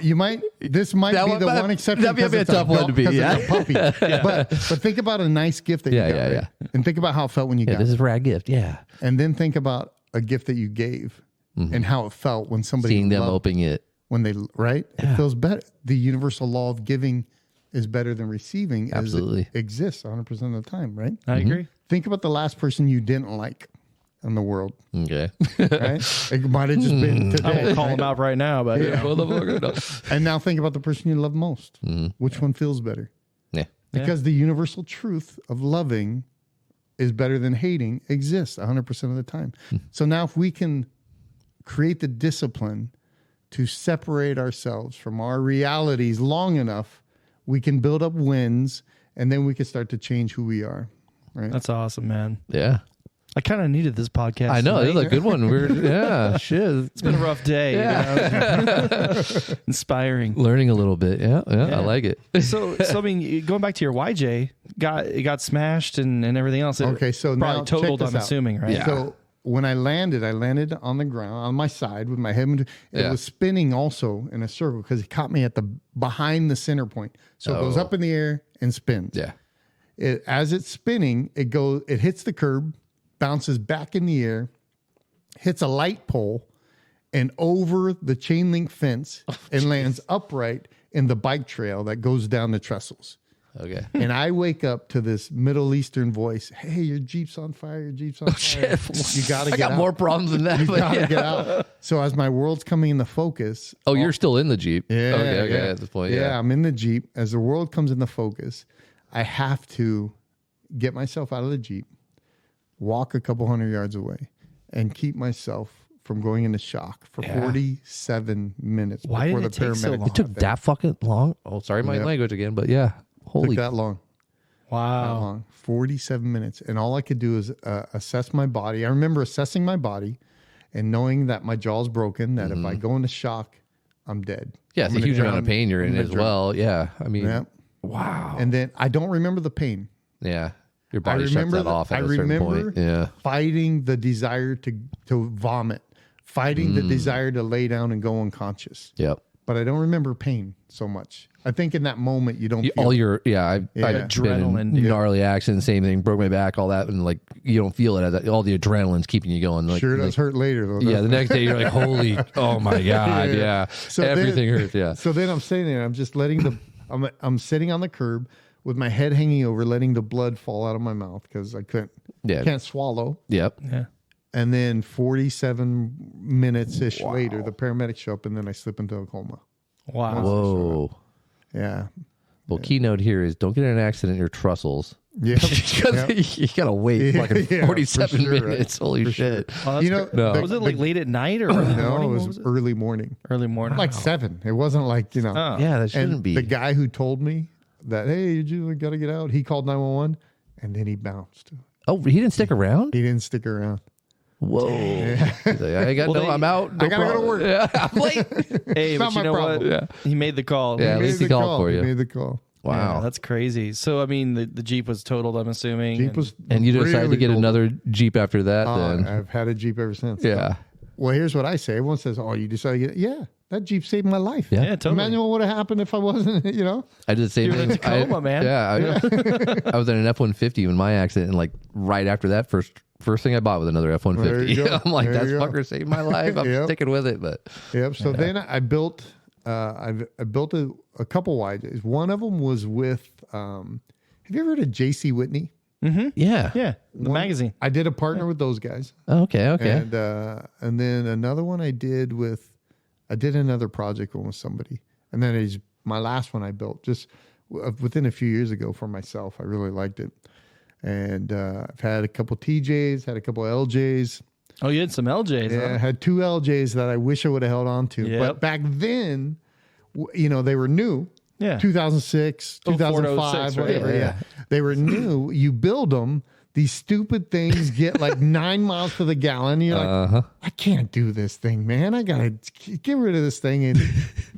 This might That be one- the that- one exception. that'd be a tough one to be, because it's a puppy. But think about a nice gift that you got. Yeah. And think about how it felt when you got This it. is a rad gift. Yeah. And then think about a gift that you gave and how it felt when somebody Seeing them loved, opening it. when they it feels better. The universal law of giving is better than receiving. Absolutely. As it exists 100% of the time, right? I agree. Think about the last person you didn't like in the world, Okay. right? It might have just been I today. won't call him out right now, but And now think about the person you love most. Which one feels better? Yeah. Because the universal truth of loving is better than hating exists 100% of the time. So now if we can create the discipline to separate ourselves from our realities long enough, we can build up wins, and then we can start to change who we are. Right? that's awesome, man. Yeah. I kind of needed this podcast. I know. This tonight. is a good one. Shit. It's been a rough day. Inspiring. Learning a little bit. Yeah. I like it. So I mean, going back to your YJ, it got smashed and everything else. It Okay, so probably now check totaled. this I'm out. assuming, right? Yeah. So when I landed on the ground on my side with my head. It was spinning also in a circle because it caught me at behind the center point. So it goes up in the air and spins. Yeah. As it's spinning, it hits the curb, bounces back in the air, hits a light pole, and over the chain link fence and lands upright in the bike trail that goes down the trestles. Okay. And I wake up to this Middle Eastern voice. Hey, your Jeep's on fire. Your Jeep's on fire. You got to get out. I got more problems than that. You but got to yeah. get out. So as my world's coming into focus. Oh, you're still in the Jeep. Yeah. Okay. Yeah. At this point. Yeah, Yeah. I'm in the Jeep. As the world comes into focus, I have to get myself out of the Jeep, walk a couple hundred yards away, and keep myself from going into shock for 47 minutes Why before did the it take so paramedic long? It took that fucking long. Oh, sorry, my language again, but yeah. Took Holy. that long. That Wow. long. 47 minutes. And all I could do is assess my body. I remember assessing my body and knowing that my jaw's broken, that if I go into shock, I'm dead. Yeah, I'm it's a gonna huge amount drown. of pain you're I'm in gonna as drown. well. Yeah. I mean, Yeah. wow. And then I don't remember the pain. Yeah. Your body shuts that off at a certain point. Yeah. Fighting the desire to vomit, fighting the desire to lay down and go unconscious. Yep. But I don't remember pain so much. I think in that moment you don't feel All your I've Adrenaline, been in dude. gnarly accidents, same thing, broke my back, all that, and like you don't feel it. All the adrenaline's keeping you going. Like, sure does like, hurt later though. Yeah, the next day you're like, holy, oh my god, yeah. So Everything then, hurts. Yeah. So then I'm sitting there. I'm just letting I'm sitting on the curb with my head hanging over, letting the blood fall out of my mouth because I can't swallow. Yep. Yeah. And then 47 minutes ish later, the paramedics show up, and then I slip into a coma. Wow. Whoa. Yeah. Well, keynote here is don't get in an accident in your trussels Yeah, you gotta wait fucking 47 sure, minutes. Holy shit! Oh, was it like late at night or early no, morning? it was early morning. Early morning, like 7. It wasn't like Oh. Yeah, that shouldn't be. The guy who told me that, hey, you got to get out. He called 911, and then he bounced. Oh, he didn't stick around. He didn't stick around. Whoa! I got I'm out. No I gotta go to work. Yeah, I'm late. Hey, but you know what? Yeah. He made the call. Yeah, at least he called for you. He made the call. Wow, Yeah, that's crazy. So, I mean, the Jeep was totaled, I'm assuming. Jeep was and you decided to really get cool. another Jeep after that. Then I've had a Jeep ever since. yeah. Well, here's what I say. Everyone says, "Oh, you decided to get it." Yeah, that Jeep saved my life. Yeah. Yeah, totally. Imagine what would have happened if I wasn't. I did the same You're in thing. a coma, man. Yeah, I was in an F-150 when my accident, and like right after that, first thing I bought was another There F-150. you go. I'm like, There that you go. fucker saved my life. I'm Yep. sticking with it. But Yep. So then I built. I built a couple YJs. One of them was with. Have you ever heard of J.C. Whitney? yeah, Yeah, the magazine. I did a partner with those guys. Oh, okay. And then another one I did another project one with somebody. And then my last one I built just within a few years ago for myself. I really liked it. And I've had a couple TJs, had a couple LJs. Oh, you had some LJs. Yeah, I Huh? had 2 LJs that I wish I would have held on to. Yep. But back then, they were new. Yeah. 2006, 2005, 04, 06, right? whatever. Yeah. They were new. You build them. These stupid things get like 9 miles per the gallon. You're like, I can't do this thing, man. I got to get rid of this thing and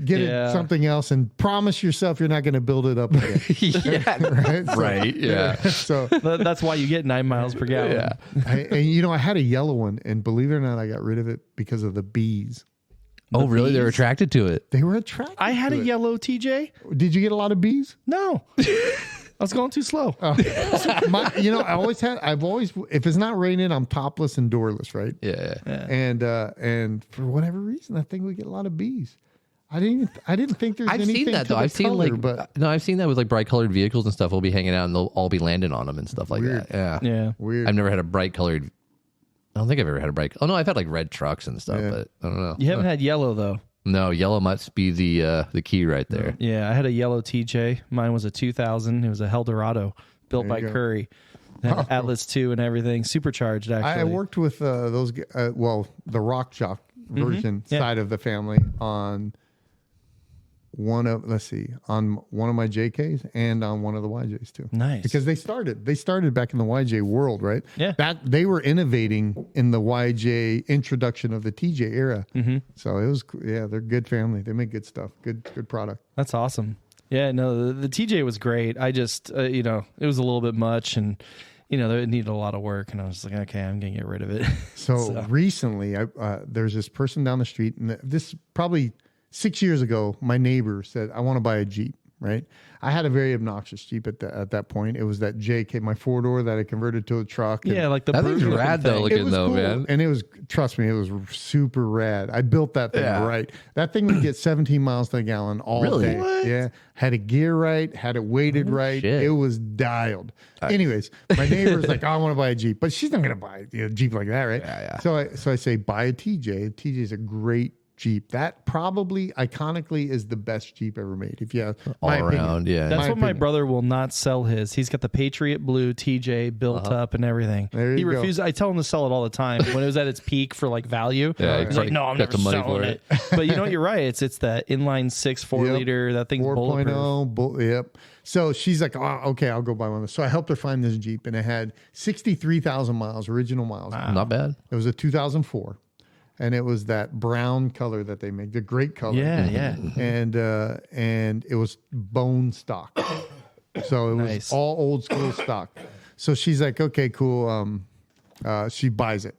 get it something else and promise yourself you're not going to build it up again. yeah, Right? So, right. Yeah. So, That's why you get 9 miles per gallon. Yeah. I had a yellow one, and believe it or not, I got rid of it because of the bees. Oh, really? They're attracted to it. They were attracted. I had to a it. yellow TJ. Did you get a lot of bees? No. I was going too slow. I've always, if it's not raining, I'm topless and doorless, right? Yeah. And for whatever reason, I think we get a lot of bees. I didn't think there's I've anything seen that to though. the I've seen color, I've seen that with like bright colored vehicles and stuff. We'll be hanging out and they'll all be landing on them and stuff like Weird. that. Yeah. Yeah. weird. I've never had a bright colored. I don't think I've ever had a bright. Oh no, I've had like red trucks and stuff, Yeah. but I don't know. You haven't had yellow, though. No, yellow must be the key right there. Yeah, I had a yellow TJ. Mine was a 2000. It was a Eldorado built by you go. Curry. It had Atlas 2 and everything, supercharged, actually. I worked with those. The rock jock version side of the family on one of my JKs and on one of the YJs too. Nice. Because they started back in the YJ world, right? Yeah. They were innovating in the YJ introduction of the TJ era. Mm-hmm. So it was, they're a good family. They make good stuff. Good product. That's awesome. Yeah, no, the TJ was great. I just, it was a little bit much and, it needed a lot of work. And I was just like, okay, I'm going to get rid of it. So recently, there's this person down the street, and this probably 6 years ago, my neighbor said, I want to buy a Jeep, right? I had a very obnoxious Jeep at that point. It was that JK, my 4-door that I converted to a truck. Yeah, like the That thing's Bruce rad thing. though, It looking was though, cool. man. And it was, trust me, it was super rad. I built that thing right. That thing would get 17 miles to the gallon all Really? day. What? Yeah. Had it gear right, had it weighted right. shit. It was dialed. Anyways, my neighbor's like, I want to buy a Jeep, but she's not going to buy a Jeep like that, right? Yeah. So I say, buy a TJ. A TJ is a great Jeep. That probably iconically is the best Jeep ever made. If you have All my around, opinion. yeah. That's My what my opinion. brother will not sell his. He's got the Patriot Blue TJ built up and everything. There He you go. refuses. I tell him to sell it all the time. When it was at its peak for like value, Yeah, he's like, no, I'm got never the money selling for it. But you know what? You're right. It's that inline 6 4-liter. That thing's bulletproof. 4.0. Yep. So she's like, oh, okay, I'll go buy one of those. So I helped her find this Jeep, and it had 63,000 miles, original miles. Not bad. It was a 2004, and it was that brown color that they make, the great color. Yeah, yeah. And it was bone stock. So it was Nice. all old school stock. So she's like, okay, cool. She buys it.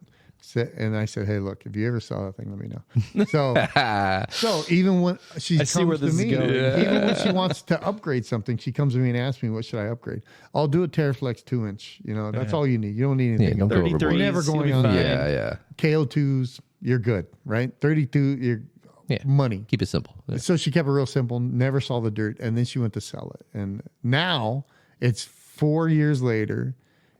And I said, hey, look, if you ever saw that thing, let me know. So even when she I comes see where to this is me, going. even when she wants to upgrade something, she comes to me and asks me, what should I upgrade? I'll do a Terraflex 2-inch. That's all you need. You don't need anything. don't go overboard. 33s, Never you'll going be on. fine. Yeah. KO2s, you're good, right? 32, you're money. Keep it simple. Yeah. So she kept it real simple, never saw the dirt, and then she went to sell it. And now it's 4 years later,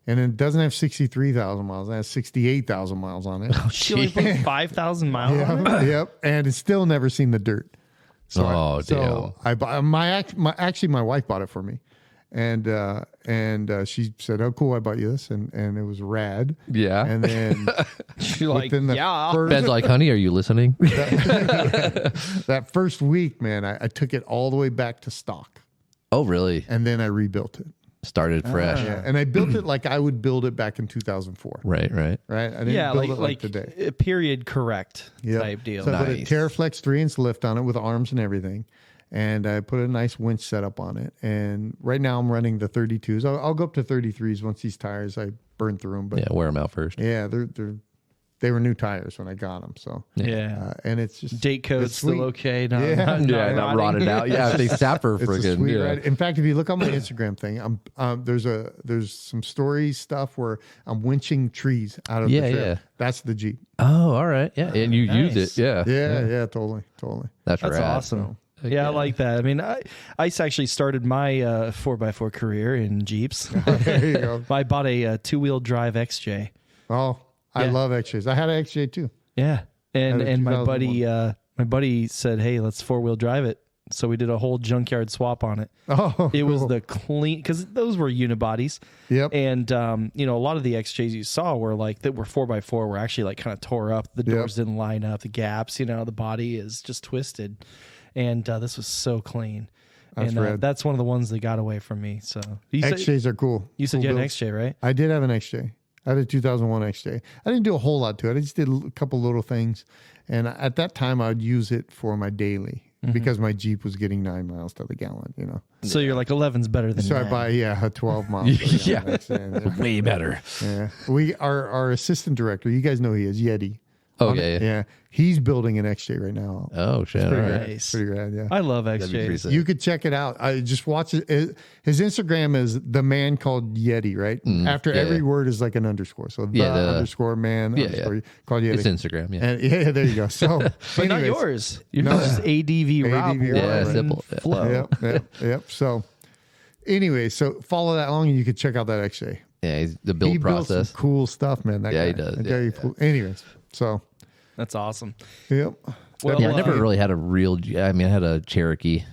and it doesn't have 63,000 miles. It has 68,000 miles on it. She only put 5,000 miles on it? Yep. And it's still never seen the dirt. So damn. I buy my wife bought it for me. And she said, "Oh, cool, I bought you this," and it was rad. Yeah. And then You're like, Ben's like, honey, are you listening? that first week, man, I took it all the way back to stock, Oh, really? and then I rebuilt it. Started fresh. Yeah, and I built it like I would build it back in 2004. Right. Right? I didn't build it like today. a period correct type deal. So I put a TerraFlex 3-inch lift on it with arms and everything. And I put a nice winch setup on it. And right now I'm running the 32s. I'll go up to 33s once these tires, I burn through them. But Yeah, wear them out first. yeah, they were new tires when I got them. So and it's just date code's it's sweet. still okay. Not rotted out. Yeah, if they sap for It's a friggin' sweet ride. In fact, if you look on my Instagram thing, there's some story stuff where I'm winching trees out of the trail. Yeah. That's the Jeep. Oh, all right. Yeah, and you used it. Yeah. Yeah, totally. That's That's rad. awesome. Yeah, I like that. I mean, I actually started my 4x4 career in Jeeps. There you go. I bought a 2-wheel drive XJ. Oh, I love XJs. I had an XJ too. Yeah, and my 2001. buddy said, "Hey, let's 4-wheel drive it." So we did a whole junkyard swap on it. Oh, it was cool. the clean because those were unibodies. Yep. And a lot of the XJs you saw were like that were 4x4 were actually like kind of tore up. The doors didn't line up. The gaps, the body is just twisted. And this was so clean. That's one of the ones that got away from me. So XJs are cool. You said cool you had an builds. XJ, right? I did have an XJ. I had a 2001 XJ. I didn't do a whole lot to it. I just did a couple little things. And at that time, I would use it for my daily because my Jeep was getting 9 miles to the gallon, So you're like 11's better than So 9. I buy, a 12 miles. Yeah. Way better. Yeah. Our assistant director, you guys know he is, Yeti. Oh, yeah. He's building an XJ right now. Oh, shit. Pretty All right. rad. Nice. Pretty rad, yeah. I love That'd be pretty XJs. sick. You could check it out. I just watch it. His Instagram is the man called Yeti, right? After every word is like an underscore. So the underscore man underscore called Yeti. It's Instagram, yeah. And there you go. So, But not yours. Yours is ADV Rob. Yeah, simple. Flow. Yep. So, anyway, so follow that along and you could check out that XJ. Yeah, the build He builds process. some cool stuff, man. That guy. he does. That guy, cool. Anyways, so That's awesome. yep. Well, Yeah, I never really had a real. I mean, I had a Cherokee.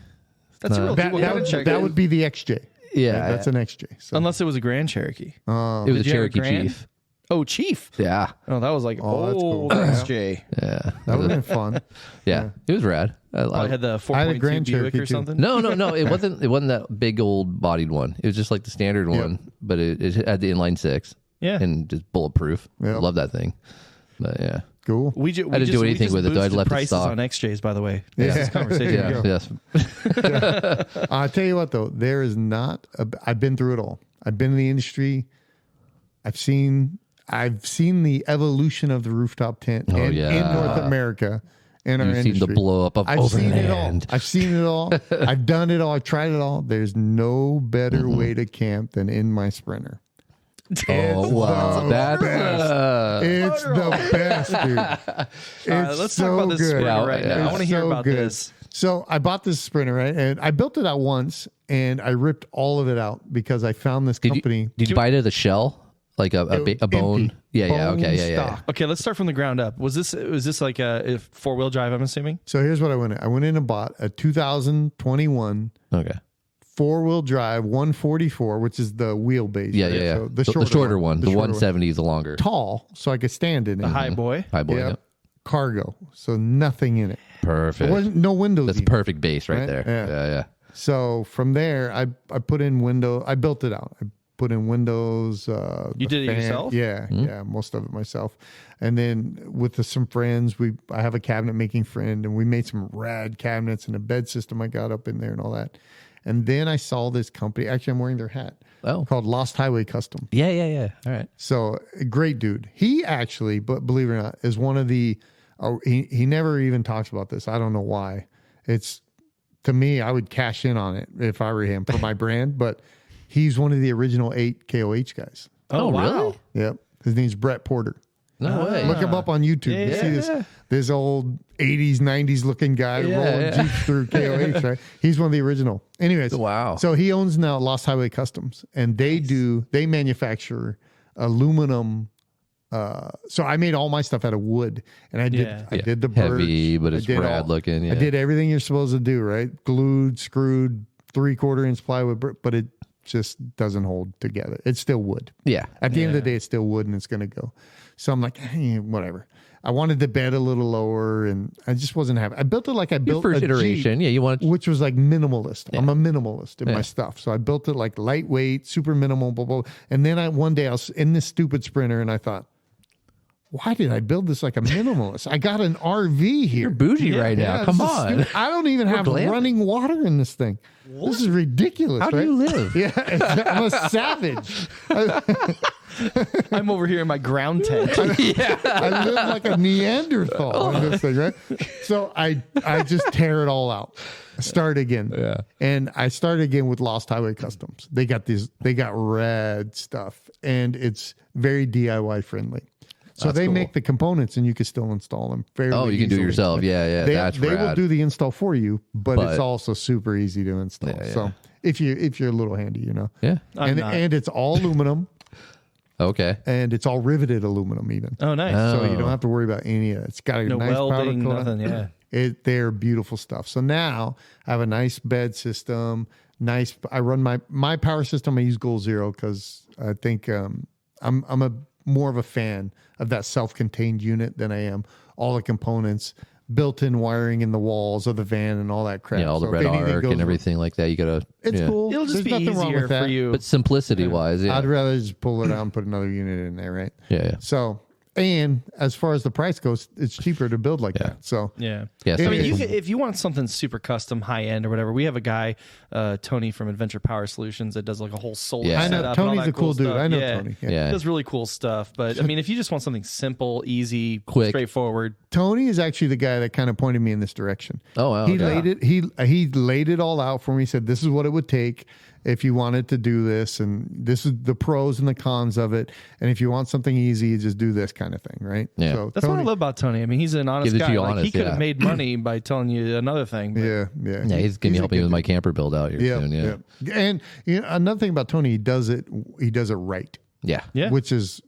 That's a real That would be the XJ. Yeah, That's an XJ. So. Unless it was a Grand Cherokee. it was a Did you have a Cherokee Grand? Chief. Oh, Chief. Yeah, Oh, that was like that's cool. XJ. yeah, That would have been fun. yeah. It was rad. I had the I had a 4.2 Grand Buick Cherokee or too. something. No. It wasn't. It wasn't that big old bodied one. It was just like the standard one, but it had the inline 6. Yeah. and just bulletproof. Yep. Love that thing. But yeah, Cool. We I didn't do anything with it, though. I left it prices stock. on XJs, by the way. Yeah. This conversation. yeah, yes. I'll tell you what, though, there is not. I've been through it all. I've been in the industry. I've seen the evolution of the rooftop tent in North America. In our You've industry. seen the blow up of I've seen it all. overland. I've seen it all. I've done it all. I've tried it all. There's no better way to camp than in my Sprinter. Oh wow, that's It's the best, dude. It's Let's so talk about this good. Sprinter right now. I It's want to hear so about good. this. So I bought this Sprinter, right? And I built it out once and I ripped all of it out because I found this company. Did you buy it at the shell, like a bone? Empty. Yeah, Bone okay, yeah. stock. Okay, let's start from the ground up. Was this like a 4-wheel drive, I'm assuming? So here's what I went in. I went in and bought a 2021 Okay. 4-wheel drive 144, which is the wheelbase. Yeah, right? yeah. So the shorter one. The shorter 170 is the longer. Tall, so I could stand in it. A high boy. Hi, boy. Yep. Yep. Cargo, so nothing in it. Perfect. There wasn't no windows. That's even. perfect base right Right? there. Yeah. Yeah. So from there, I put in window. I built it out. I put in windows. You did it yourself? Yeah, yeah, most of it myself. And then with some friends, I have a cabinet making friend, and we made some rad cabinets and a bed system I got up in there and all that. And then I saw this company. Actually, I'm wearing their hat. Oh. Called Lost Highway Custom. Yeah. All right. So a great dude. He actually, but believe it or not, is one of the. He never even talks about this. I don't know why. It's to me, I would cash in on it if I were him for my brand. But he's one of the original 8 KOH guys. Oh, wow. really? Yep, his name's Brett Porter. No way. Look him up on YouTube. You see this old 80s, 90s looking guy rolling Jeeps through KOH, right? He's one of the original. Anyways, Wow. So he owns now Lost Highway Customs, and they manufacture aluminum. So I made all my stuff out of wood, and I did the Heavy, birch. but it's I did rad looking. Yeah. I did everything you're supposed to do, right? Glued, screwed, 3/4 inch plywood, but just doesn't hold together. It's still wood. Yeah. At the end of the day, it's still wood and it's going to go. So I'm like, hey, whatever. I wanted the bed a little lower and I just wasn't happy. I built it like I built first a iteration. Jeep, Yeah, you want which was like minimalist. I'm a minimalist in my stuff. So I built it like lightweight, super minimal, blah, blah. And then one day I was in this stupid Sprinter and I thought, why did I build this like a minimalist? I got an RV here. You're bougie right now. Come on. I don't even have running water in this thing. What? This is ridiculous. How do you live? Yeah, I'm a savage. I'm over here in my ground tent. I live like a Neanderthal in this thing, right? So I just tear it all out. Start again. Yeah. And I started again with Lost Highway Customs. They got rad stuff and it's very DIY friendly. So That's they cool. make the components and you can still install them fairly Oh, you can do it easily. yourself. Yeah. They will do the install for you, but it's also super easy to install. Yeah. So if you're a little handy, you know. Yeah. And it's all aluminum Okay. and it's all riveted aluminum even. Oh, nice. So you don't have to worry about any of it. It's got a No nice welding, powder coat. nothing. Yeah. They're beautiful stuff. So now I have a nice bed system. I run my power system. I use Goal Zero because I think I'm a more of a fan of that self-contained unit than I am all the components, built-in wiring in the walls of the van and all that crap. Yeah, all the So red if anything arc goes and everything like that. You gotta. It's cool. It'll just There's be nothing wrong easier with that. for you. But simplicity wise, yeah. I'd rather just pull it out and put another unit in there, right? Yeah. So, and as far as the price goes, it's cheaper to build like that. So, Yeah. Yeah, I so mean, it's- if you want something super custom, high end or whatever, we have a guy, Tony from Adventure Power Solutions, that does like a whole solar Yeah. I know setup and all Tony's that a cool dude. stuff. I know Yeah. Tony. Yeah. He does really cool stuff. But I mean, if you just want something simple, easy, Quick. straightforward. Tony is actually the guy that kind of pointed me in this direction. Oh, wow. He Okay. laid it. He laid it all out for me. He said, "This is what it would take if you wanted to do this, and this is the pros and the cons of it. And if you want something easy, you just do this kind of thing, right?" Yeah. So That's what I Tony, love about Tony. I mean, he's an honest Gives it to guy. you Like, he honest, could have yeah. made money by telling you another thing. But yeah. Yeah, he's gonna help me with my camper build out here soon. Yeah. And another thing about Tony, he does it right, Yeah. Yeah. which is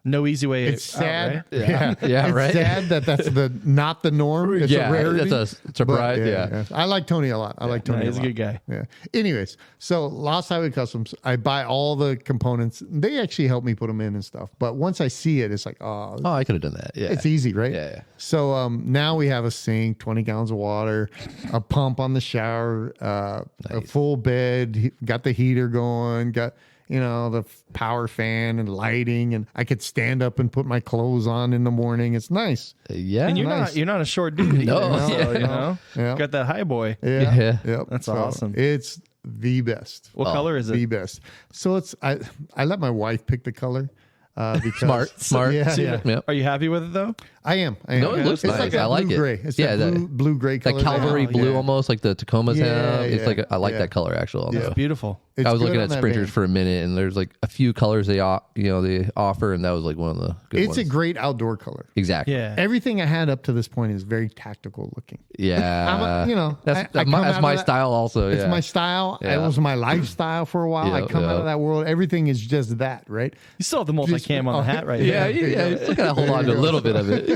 no easy way. it's out, sad. right? Yeah, Yeah, it's right. sad that's not the norm. It's Yeah, a rarity. that's a surprise, But, yeah. I like Tony a lot. I like Tony. he's a lot. good guy. Yeah. Anyways, so Lost Highway Customs, I buy all the components. They actually help me put them in and stuff. But once I see it, it's like, Oh, I could have done that. Yeah. it's easy, right? Yeah. So now we have a sink, 20 gallons of water, a pump on the shower, a full bed, got the heater going, got the power fan and lighting, and I could stand up and put my clothes on in the morning. It's nice. Yeah. And you're not a short dude. No, either, so, yeah. you know, Yeah. got that high boy. Yeah. Yeah. Yep. That's So awesome. It's the best. What color is The it? best. So I let my wife pick the color. Because Smart. Yeah, So, yeah. Yep. Are you happy with it though? I am. No, it looks it's nice. Like that I like blue it. Gray. It's Yeah, that blue gray color. That Calvary now. blue Yeah. almost like the Tacomas Yeah, have. It's yeah, like I like yeah. that color actually. Also. It's beautiful. It's I was good looking on at that sprinters van. for a minute, and there's like a few colors they offer, and that was like one of the good It's ones. a great outdoor color. Exactly. Yeah. Everything I had up to this point is very tactical looking. Yeah. That's that's my style also. It's yeah. my style. Yeah. It was my lifestyle for a while. I Yeah, come out yeah. of that world. Everything is just that, right? You still have the multicam on the hat right Yeah, now. yeah. You still gotta hold on to a little bit of it.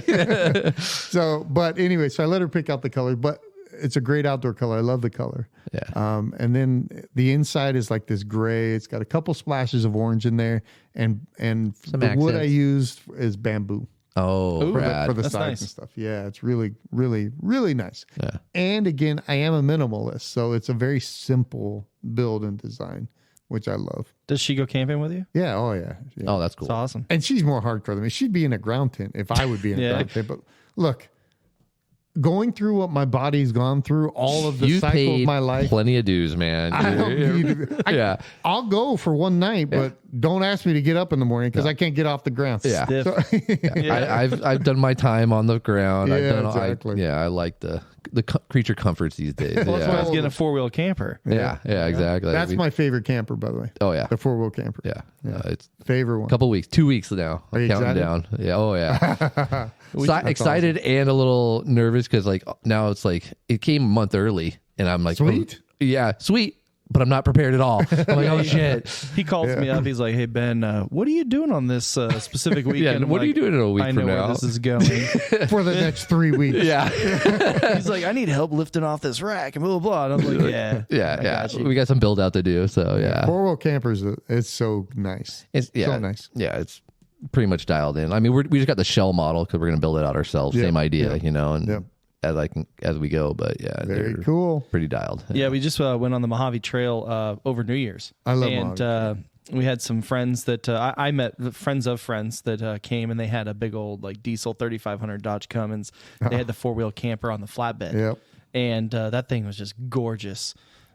So, but anyway, so I let her pick out the color, but it's a great outdoor color. I love the color. Yeah. And then the inside is like this gray. It's got a couple splashes of orange in there, and Some the wood I accents. used is bamboo Oh, rad. for the That's sides nice. and stuff. Yeah, it's really, really, really nice. Yeah. And again, I am a minimalist, so it's a very simple build and design, which I love. Does she go camping with you? Yeah. Oh yeah. Yeah. Oh, that's cool. It's awesome. And she's more hardcore than me. She'd be in a ground tent if I would be in a Yeah. ground tent. But look, going through what my body's gone through, all of the You cycle paid of my life. plenty of dues, man. I don't need to, Yeah. I'll go for one night, but don't ask me to get up in the morning because I can't get off the ground. Yeah. Stiff. So- I've done my time on the ground. I've Yeah, done exactly. I like the creature comforts these days. Well, that's why I was Yeah. getting a 4-wheel camper. Yeah, exactly. That's my favorite camper, by the way. Oh yeah. The 4-wheel camper. Yeah. It's Favorite one. a couple weeks, 2 weeks now. Are you counting excited? down. Yeah. Oh yeah. That's Excited and a little nervous because like now it's like it came a month early and I'm like, Sweet. oh, yeah, sweet. but I'm not prepared at all. I'm like, oh shit. He calls me up. He's like, hey, Ben, what are you doing on this specific weekend? Yeah, what are you doing in a week I from know now? where this is going. For the next 3 weeks. Yeah. He's like, I need help lifting off this rack and blah, blah, blah. And I'm like, Yeah. We got some build out to do. So yeah. 4-wheel campers, it's so nice. It's so nice. Yeah. It's pretty much dialed in. I mean, we just got the shell model because we're going to build it out ourselves. Same idea, and as we go, but yeah, very cool. Pretty dialed. Yeah, we just went on the Mojave Trail over New Year's. I love Mojave. We had some friends that I met, friends of friends that came, and they had a big old like diesel 3500 Dodge Cummins. They had the 4-wheel camper on the flatbed. Yep. And that thing was just gorgeous,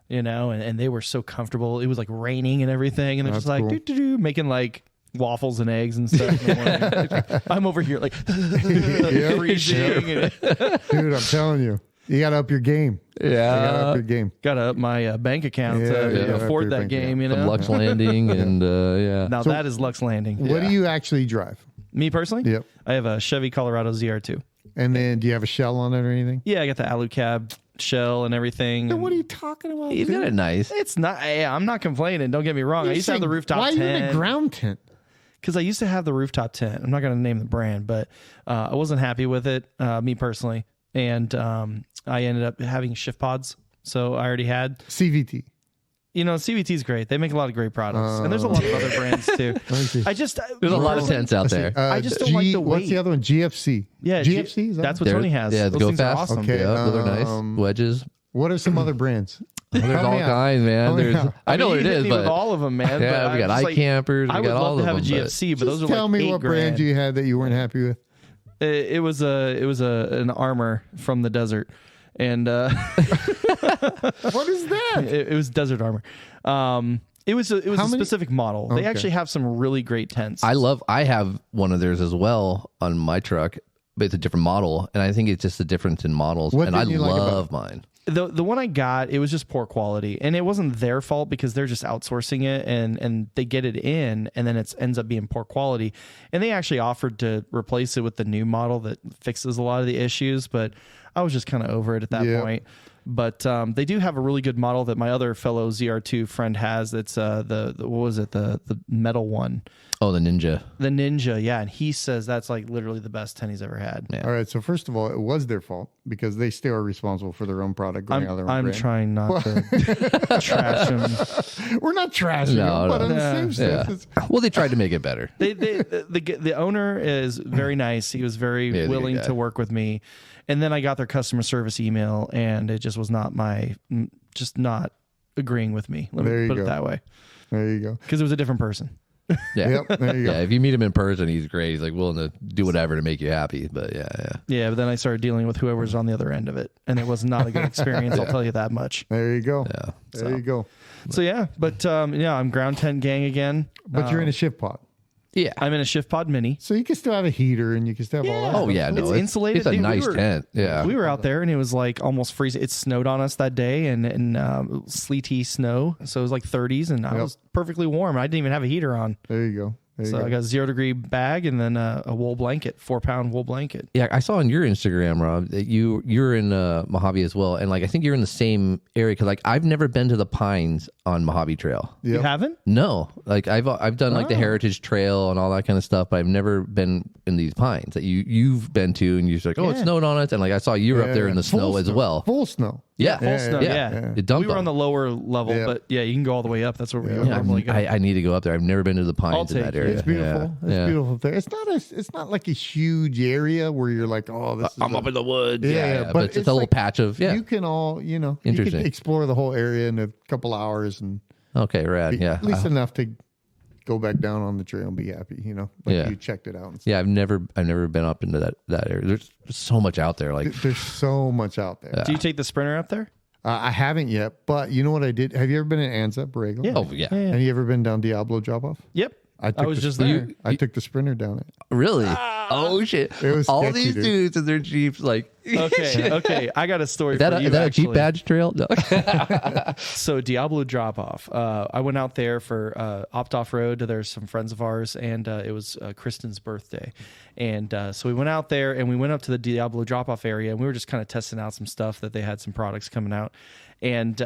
and they were so comfortable. It was like raining and everything, and they're just like cool. Making like waffles and eggs and stuff in the morning. I'm over here like freezing. Dude, I'm telling you. You got to up your game. Yeah. You got to up your game. Got to up my bank account to afford that game, Some Lux Landing and Now that is Lux Landing. What do you actually drive? Me personally? Yep. I have a Chevy Colorado ZR2. And then do you have a shell on it or anything? Yeah, I got the alu cab shell and everything. Then what are you talking about? He's got it nice. It's not. I'm not complaining. Don't get me wrong. I used to have the rooftop tent. Why are you in a ground tent? Because I used to have the rooftop tent. I'm not going to name the brand, but I wasn't happy with it, me personally. And I ended up having shift pods. So I already had CVT. CVT is great. They make a lot of great products. And there's a lot of other brands too. There's a lot of tents out there. I just don't like the weight. What's the other one? GFC. Yeah, GFC? That's what Tony has. Yeah, those Go things Fast. are awesome. Okay. Yeah, those are nice. Wedges. What are some other brands? There's all kinds, man. I know what it is, but with all of them, man. Yeah, but we got iCampers. I we would got all love to have of a them, GFC, but those are tell like me what brand you had that you weren't happy with. It was an armor from the desert, and what is that? It was desert armor. It was a specific model. They actually have some really great tents. I have one of theirs as well on my truck, but it's a different model, and I think it's just a difference in models. And I love mine. The one I got, it was just poor quality, and it wasn't their fault because they're just outsourcing it, and they get it in, and then it ends up being poor quality. And they actually offered to replace it with the new model that fixes a lot of the issues, but I was just kind of over it at that point. But they do have a really good model that my other fellow ZR2 friend has. That's the what was it, the metal one? Oh, the Ninja. The Ninja, yeah. And he says that's like literally the best tent he's ever had. Yeah. All right. So first of all, it was their fault because they still are responsible for their own product going out their own I'm brand. trying not to trash them. We're not trashing them, but on the same sense. Well, they tried to make it better. The owner is very nice. He was very willing to work with me. And then I got their customer service email, and it just was not not agreeing with me. Let me put it that way. There you go. Because it was a different person. Yeah. Yep, there you go. Yeah, if you meet him in person, he's great. He's like willing to do whatever to make you happy. But yeah. But then I started dealing with whoever's on the other end of it, and it was not a good experience. I'll tell you that much. There you go. Yeah. There you go. So yeah, but I'm ground tent gang again. But you're in a shift pod. Yeah. I'm in a shift pod mini. So you can still have a heater and you can still have all that. Oh, yeah. No, it's insulated. It's a nice tent. Yeah. We were out there and it was like almost freezing. It snowed on us that day and sleety snow. So it was like 30s and I was perfectly warm. I didn't even have a heater on. There you go. So I got a 0-degree bag and then a wool blanket, 4-pound wool blanket. Yeah, I saw on your Instagram, Rob, that you're in Mojave as well, and like I think you're in the same area because like I've never been to the Pines on Mojave Trail. Yep. You haven't? No, like I've done like the Heritage Trail and all that kind of stuff, but I've never been in these pines that you've been to, and you're like, oh, it snowed on it, and like I saw you were up there in the snow as well. Full snow. Yeah, full snow. Yeah. It dumped. We were on the lower level, but you can go all the way up. That's where we normally go. I need to go up there. I've never been to the Pines in that area. It's beautiful. It's beautiful there. It's not like a huge area where you're like, oh, this is I'm up in the woods. Yeah, but it's a little patch of You can all you can explore the whole area in a couple hours and okay, rad. At least enough to go back down on the trail and be happy. You checked it out. And stuff. Yeah, I've never been up into that area. There's so much out there. Like there's so much out there. Do you take the Sprinter up there? I haven't yet, but you know what I did? Have you ever been in Anza, Borrego? Yeah. Oh, yeah. Have you ever been down Diablo drop off? Yep. I was just there. I took the Sprinter down it. Really? Oh shit! It was all sketchy, these dude. dudes in their Jeeps, like Okay. I got a story is that, for you. is that a Jeep actually. badge trail? No. So Diablo drop off. I went out there for off road. There's some friends of ours, and it was Kristen's birthday, and so we went out there and we went up to the Diablo drop off area, and we were just kind of testing out some stuff that they had some products coming out, and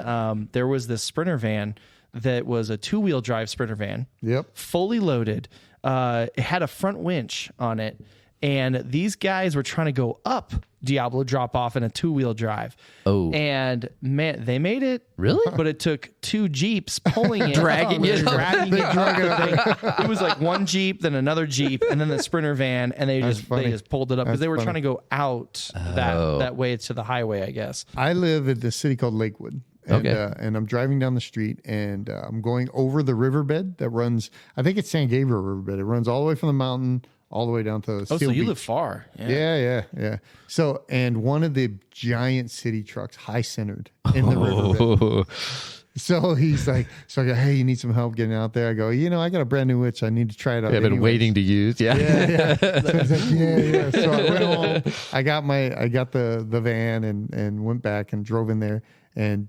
there was this Sprinter van that was a 2-wheel drive Sprinter van. Yep. Fully loaded. It had a front winch on it. And these guys were trying to go up Diablo drop off in a 2-wheel drive. Oh. And man, they made it. Really? But it took 2 Jeeps pulling it. Dragging it up. Dragging it up. It was like one Jeep, then another Jeep, and then the Sprinter van. And they just pulled it up because they were trying to go out that way to the highway, I guess. I live in the city called Lakewood. And, Okay. And I'm driving down the street and I'm going over the riverbed that runs, I think it's San Gabriel Riverbed. It runs all the way from the mountain all the way down to Oh, Seal so you Beach. live far. Yeah. So, and one of the giant city trucks high centered in the riverbed. So he's like, I go, hey, you need some help getting out there? I go, I got a brand new witch. I need to try it out. I've been anyways. waiting to use. Yeah. Yeah. So he's like, yeah. So I went home. I got the van and went back and drove in there and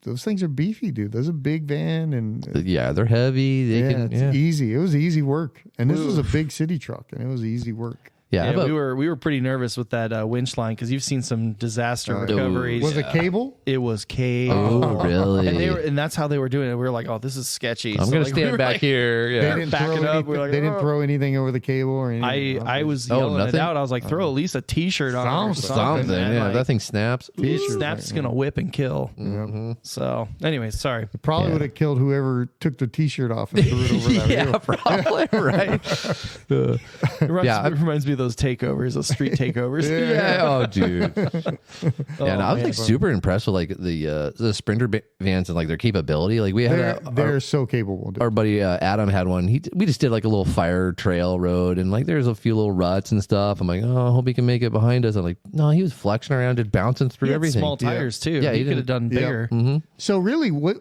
those things are beefy, dude. Those are big van and Yeah, they're heavy. it's easy. It was easy work. And this was a big city truck and it was easy work. Yeah, we were pretty nervous with that winch line because you've seen some disaster recoveries. Was it cable? It was cable. Oh, really? And that's how they were doing it. We were like, "Oh, this is sketchy." I'm gonna stand back here. They Yeah. didn't back throw it up. anything, We're like, they didn't "Oh." throw anything over the cable or anything. I was yelling it nothing? out. I was like, "Throw at least a T-shirt on it or Something. man. Yeah, Like, that thing snaps. Snap's gonna whip and kill." So, anyways, sorry. Probably would have killed whoever took the T-shirt off and threw it over that Yeah, hill. probably right. It reminds me of those takeovers, those street takeovers. Yeah. Oh, dude. Yeah, I was like super impressed with like the Sprinter vans and like their capability. Like we had They're so capable. Dude. our buddy Adam had one. We just did like a little fire trail road and like there's a few little ruts and stuff. I'm like, oh, I hope he can make it behind us. I'm like, no, he was flexing around, just bouncing through He had everything. small tires too. Yeah, he he could have done bigger. So really, what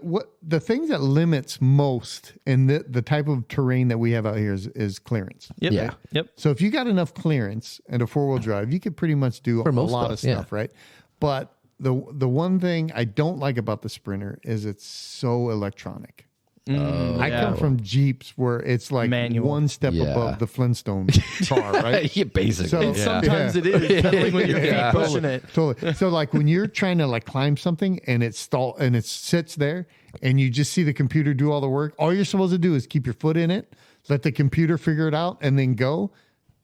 the thing that limits most in the type of terrain that we have out here is clearance. Yep. Yeah. Yep. So if you got enough clearance and a 4-wheel drive, you could pretty much do a most lot of stuff, stuff, right? But the one thing I don't like about the Sprinter is it's so electronic. I come from Jeeps where it's like Manual. one step Yeah. above the Flintstone car, right? Yeah, basically. So- yeah. Sometimes it is pedaling with your feet Yeah. pushing it. Totally. So like when you're trying to like climb something and it sits there and you just see the computer do all the work, all you're supposed to do is keep your foot in it, let the computer figure it out and then go.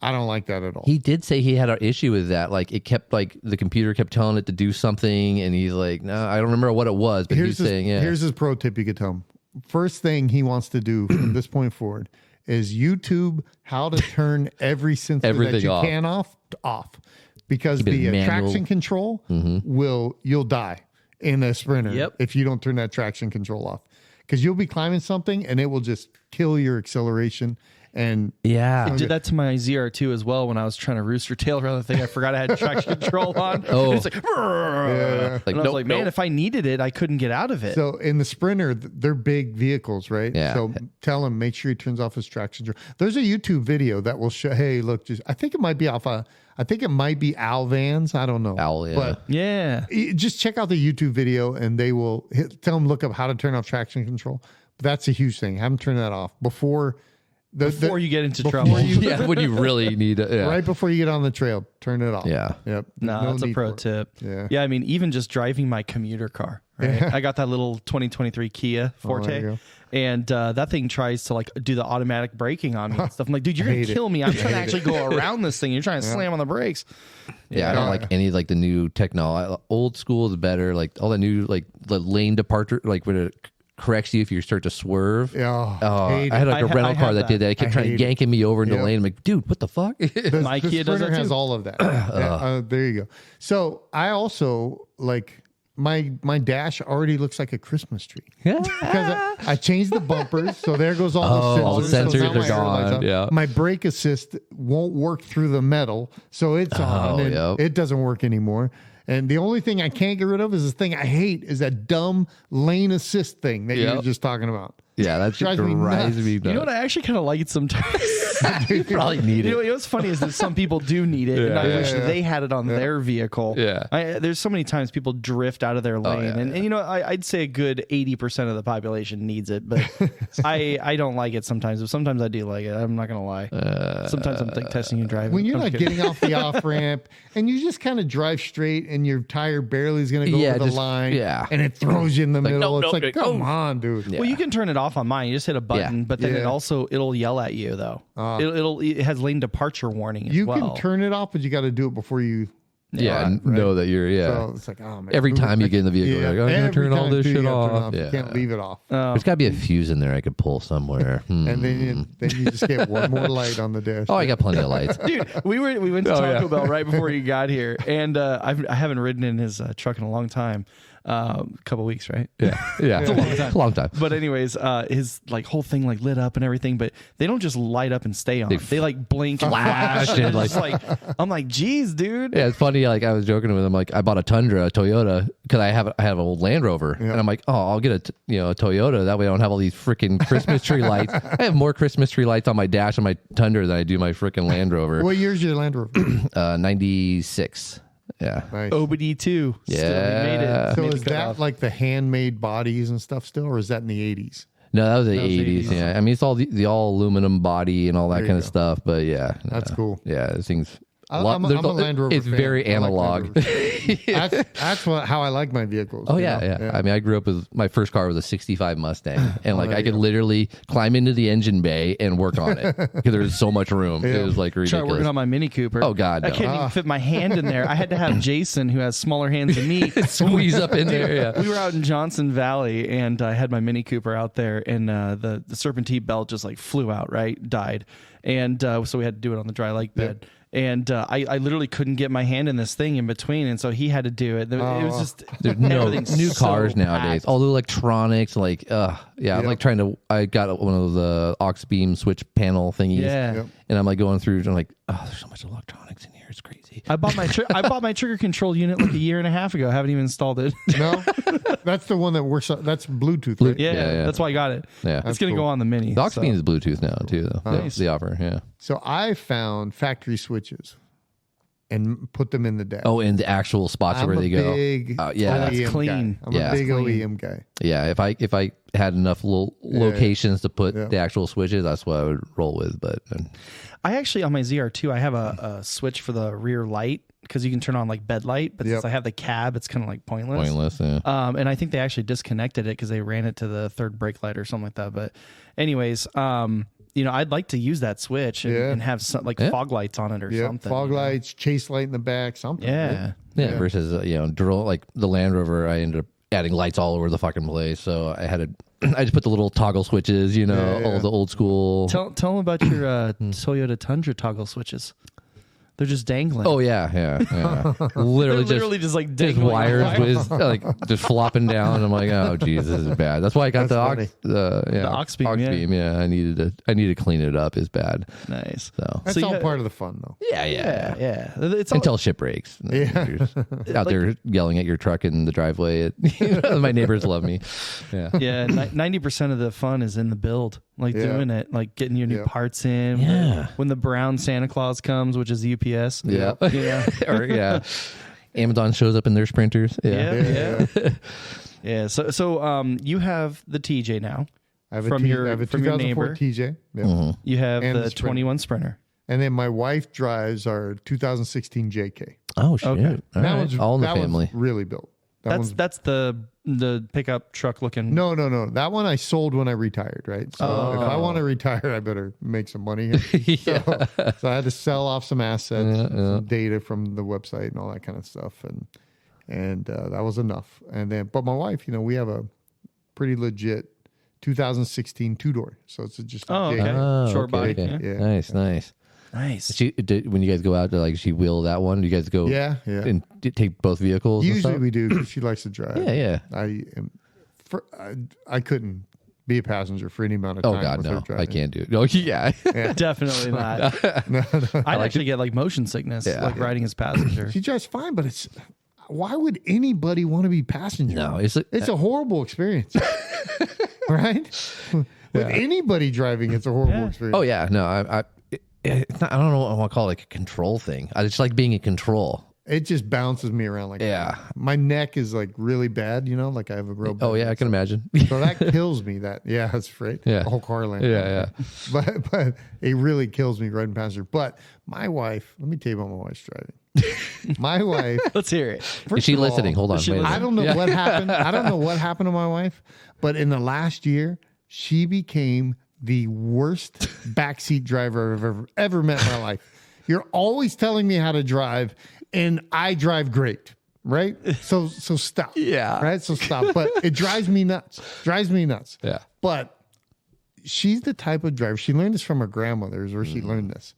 I don't like that at all. He did say he had an issue with that. Like it kept like the computer kept telling it to do something, and he's like, "No, I don't remember what it was." But he's saying, "Yeah." Here's his pro tip you could tell him. First thing he wants to do from this point forward is YouTube how to turn every sensor that Everything you off. can off. Because Keep it the manual. traction control you'll die in a Sprinter Yep. if you don't turn that traction control off. Because you'll be climbing something and it will just kill your acceleration. And Yeah. I did that to my ZR2 as well when I was trying to rooster tail around the thing. I forgot I had traction control on. Oh. And it's like, Yeah. Like, and I was nope, like, man, nope. if I needed it, I couldn't get out of it. so in the Sprinter, they're big vehicles, right? Yeah. So tell him, make sure he turns off his traction control. There's a YouTube video that will show, hey, look, I think it might be Al Vans. I don't know. Owl, yeah. But yeah. just check out the YouTube video and they will tell them, look up how to turn off traction control. But that's a huge thing. Have them turn that off before Before you get into trouble. Yeah, when you really need it. Yeah. right before you get on the trail, turn it off. Yeah. Yep. No, that's a need pro for it. tip. Yeah. Yeah. I mean, even just driving my commuter car, right? I got that little 2023 Kia Oh, there Forte. you go. And that thing tries to like do the automatic braking on me and stuff. I'm like, dude, you're going hate to it. kill me. I'm trying to actually go around this thing. You're trying to slam on the brakes. Yeah, I don't like any like the new technology. Old school is better. Like all the new like the lane departure, like when it corrects you if you start to swerve. Yeah. Oh, hate I had it. like a I rental car have that that. did that. It kept I trying hate yanking me over into the Yep. lane. I'm like, dude, what the fuck? My the Kia does Sprinter that has too. all of that. There you go. So I also like my dash already looks like a Christmas tree. Because I changed the bumpers, so there goes all the sensors. all the So sensors now are my airline's gone, up. yeah. My brake assist won't work through the metal, so it's on and yep. it doesn't work anymore. And the only thing I can't get rid of is this thing I hate is that dumb lane assist thing that you were Yep. just talking about. Yeah, that shit drives me nuts. You know what? I actually kind of like it sometimes. You probably need it. You know what's funny is that some people do need it, and I wish they had it on their vehicle. Yeah. There's so many times people drift out of their lane, and you know, I'd say a good 80% of the population needs it, but I don't like it sometimes. But sometimes I do like it. I'm not gonna lie. Sometimes I'm testing you driving. When you're not getting off the off ramp and you just kind of drive straight and your tire barely is going to go over the line, and it throws you in the middle. It's like, come on, dude. Well, you can turn it off on mine. You just hit a button, but then it'll yell at you though. It has lane departure warning as well. You can turn it off, but you got to do it before you. Know that you're So it's like, oh man. Every time you get in the vehicle, you're like, I'm gonna turn all this shit off. You can't leave it off. There's got to be a fuse in there I could pull somewhere. And then you just get one more light on the dash. Oh, I got plenty of lights. Dude, we went to Taco Bell right before you got here, and I haven't ridden in his truck in a long time. A couple weeks, right? Yeah. It's a long time. But anyways, his like whole thing like lit up and everything, but they don't just light up and stay on. They like blink and flash, and like I'm like, geez, dude. Yeah, it's funny. Like I was joking with him, like I bought a Tundra, a Toyota, because I have an old Land Rover, and I'm like, oh, I'll get a Toyota. That way I don't have all these freaking Christmas tree lights. I have more Christmas tree lights on my dash on my Tundra than I do my freaking Land Rover. What year's your Land Rover? 96. Yeah. Nice. OBD2. Yeah. Made it. So is that like the handmade bodies and stuff still, or is that in the 80s? No, that was the 80s. Yeah. I mean, it's all the all aluminum body and all that kind of stuff, but yeah. That's cool. Yeah. This thing's I'm a Land Rover it's fan. very analog. That's how I like my my Oh yeah. I mean, I grew up with my first car was a 65 Mustang, and like I could literally climb into the engine bay and work on it because there was so much room. It was like ridiculous. Try working on my Mini Cooper. Oh God, I can't even fit my hand in there. I had to have Jason, who has smaller hands than me, squeeze up in there. Yeah. We were out in Johnson Valley, and I had my Mini Cooper out there, and the serpentine belt just like flew out, died, and so we had to do it on the dry lake bed. And I literally couldn't get my hand in this thing in between, and so he had to do it. It was just there's no new cars nowadays. All the electronics, like I'm like trying to. I got one of the aux beam switch panel thingies, and I'm like going through, and I'm like, oh, there's so much electronics in here. It's crazy. I bought my trigger control unit like a year and a half ago. I haven't even installed it. No, that's the one that works. That's Bluetooth. Right? Yeah, that's why I got it. Yeah, it's gonna go on the Mini. The aux beam is Bluetooth now too, though. Nice. The offer, yeah. So I found factory switches and put them in the dash. Oh, in the actual spots where they go. That's clean. I'm a big OEM guy. Yeah, if I had enough little locations to put the actual switches, that's what I would roll with. But I actually on my ZR2 I have a switch for the rear light because you can turn on like bed light, but since I have the cab, it's kind of like pointless. Yeah. And I think they actually disconnected it because they ran it to the third brake light or something like that. But anyways, I'd like to use that switch and have some like fog lights on it or something. Fog lights, chase light in the back, something. Yeah. Versus like the Land Rover, I ended up adding lights all over the fucking place. So I just put the little toggle switches, all the old school. Tell them about your Toyota Tundra toggle switches. They're just dangling. Oh yeah. literally just like dangling wires with like just flopping down. I'm like, oh geez, this is bad. That's why I got the aux beam. Yeah, I need to clean it up. It's bad. Nice. So that's all part of the fun, though. Yeah. It's until shit breaks. You're out there yelling at your truck in the driveway. My neighbors love me. Yeah. 90% of the fun is in the build. Like doing it, like getting your new parts in. Yeah. When the brown Santa Claus comes, which is the UPS. Yeah. Or Amazon shows up in their sprinters. Yeah. So you have the TJ now. I have a 2004 neighbor. TJ. Yeah. Mm-hmm. You have the 21 Sprinter. And then my wife drives our 2016 JK. Oh shit! Okay. All in the family. Really built. That's the pickup truck looking. No. That one I sold when I retired, right? So if I want to retire, I better make some money here. So I had to sell off some assets, some data from the website and all that kind of stuff. And that was enough. And then, but my wife, we have a pretty legit 2016 two-door. So it's just short body. Okay. Yeah. Nice. Nice. When you guys go out to she wheel that one, you guys go and take both vehicles? Usually we do because she likes to drive. Yeah. I couldn't be a passenger for any amount of time. Oh God, no, I can't do it. Oh yeah. Definitely not. No. I'd actually get like motion sickness, riding as passenger. She drives fine, but why would anybody want to be passenger? No, it's a horrible experience. right? With anybody driving, it's a horrible experience. Oh yeah, no, it's not, I don't know what I want to call it, like a control thing. I just like being in control. It just bounces me around like that. My neck is like really bad, like I have a real bad I can imagine. So that kills me. That's right. Yeah. The whole car land. Yeah. But it really kills me riding passenger. But my wife, let me tell you about my wife's driving. My wife. Let's hear it. Is she listening? Hold on. I don't know what happened. I don't know what happened to my wife, but in the last year, she became the worst backseat driver I've ever met in my life. You're always telling me how to drive, and I drive great, right? So stop. Yeah. Right? So stop. But it drives me nuts. Yeah. But she's the type of driver. She learned this from her grandmother is where she learned this.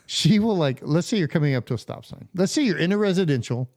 She will let's say you're coming up to a stop sign. Let's say you're in a residential.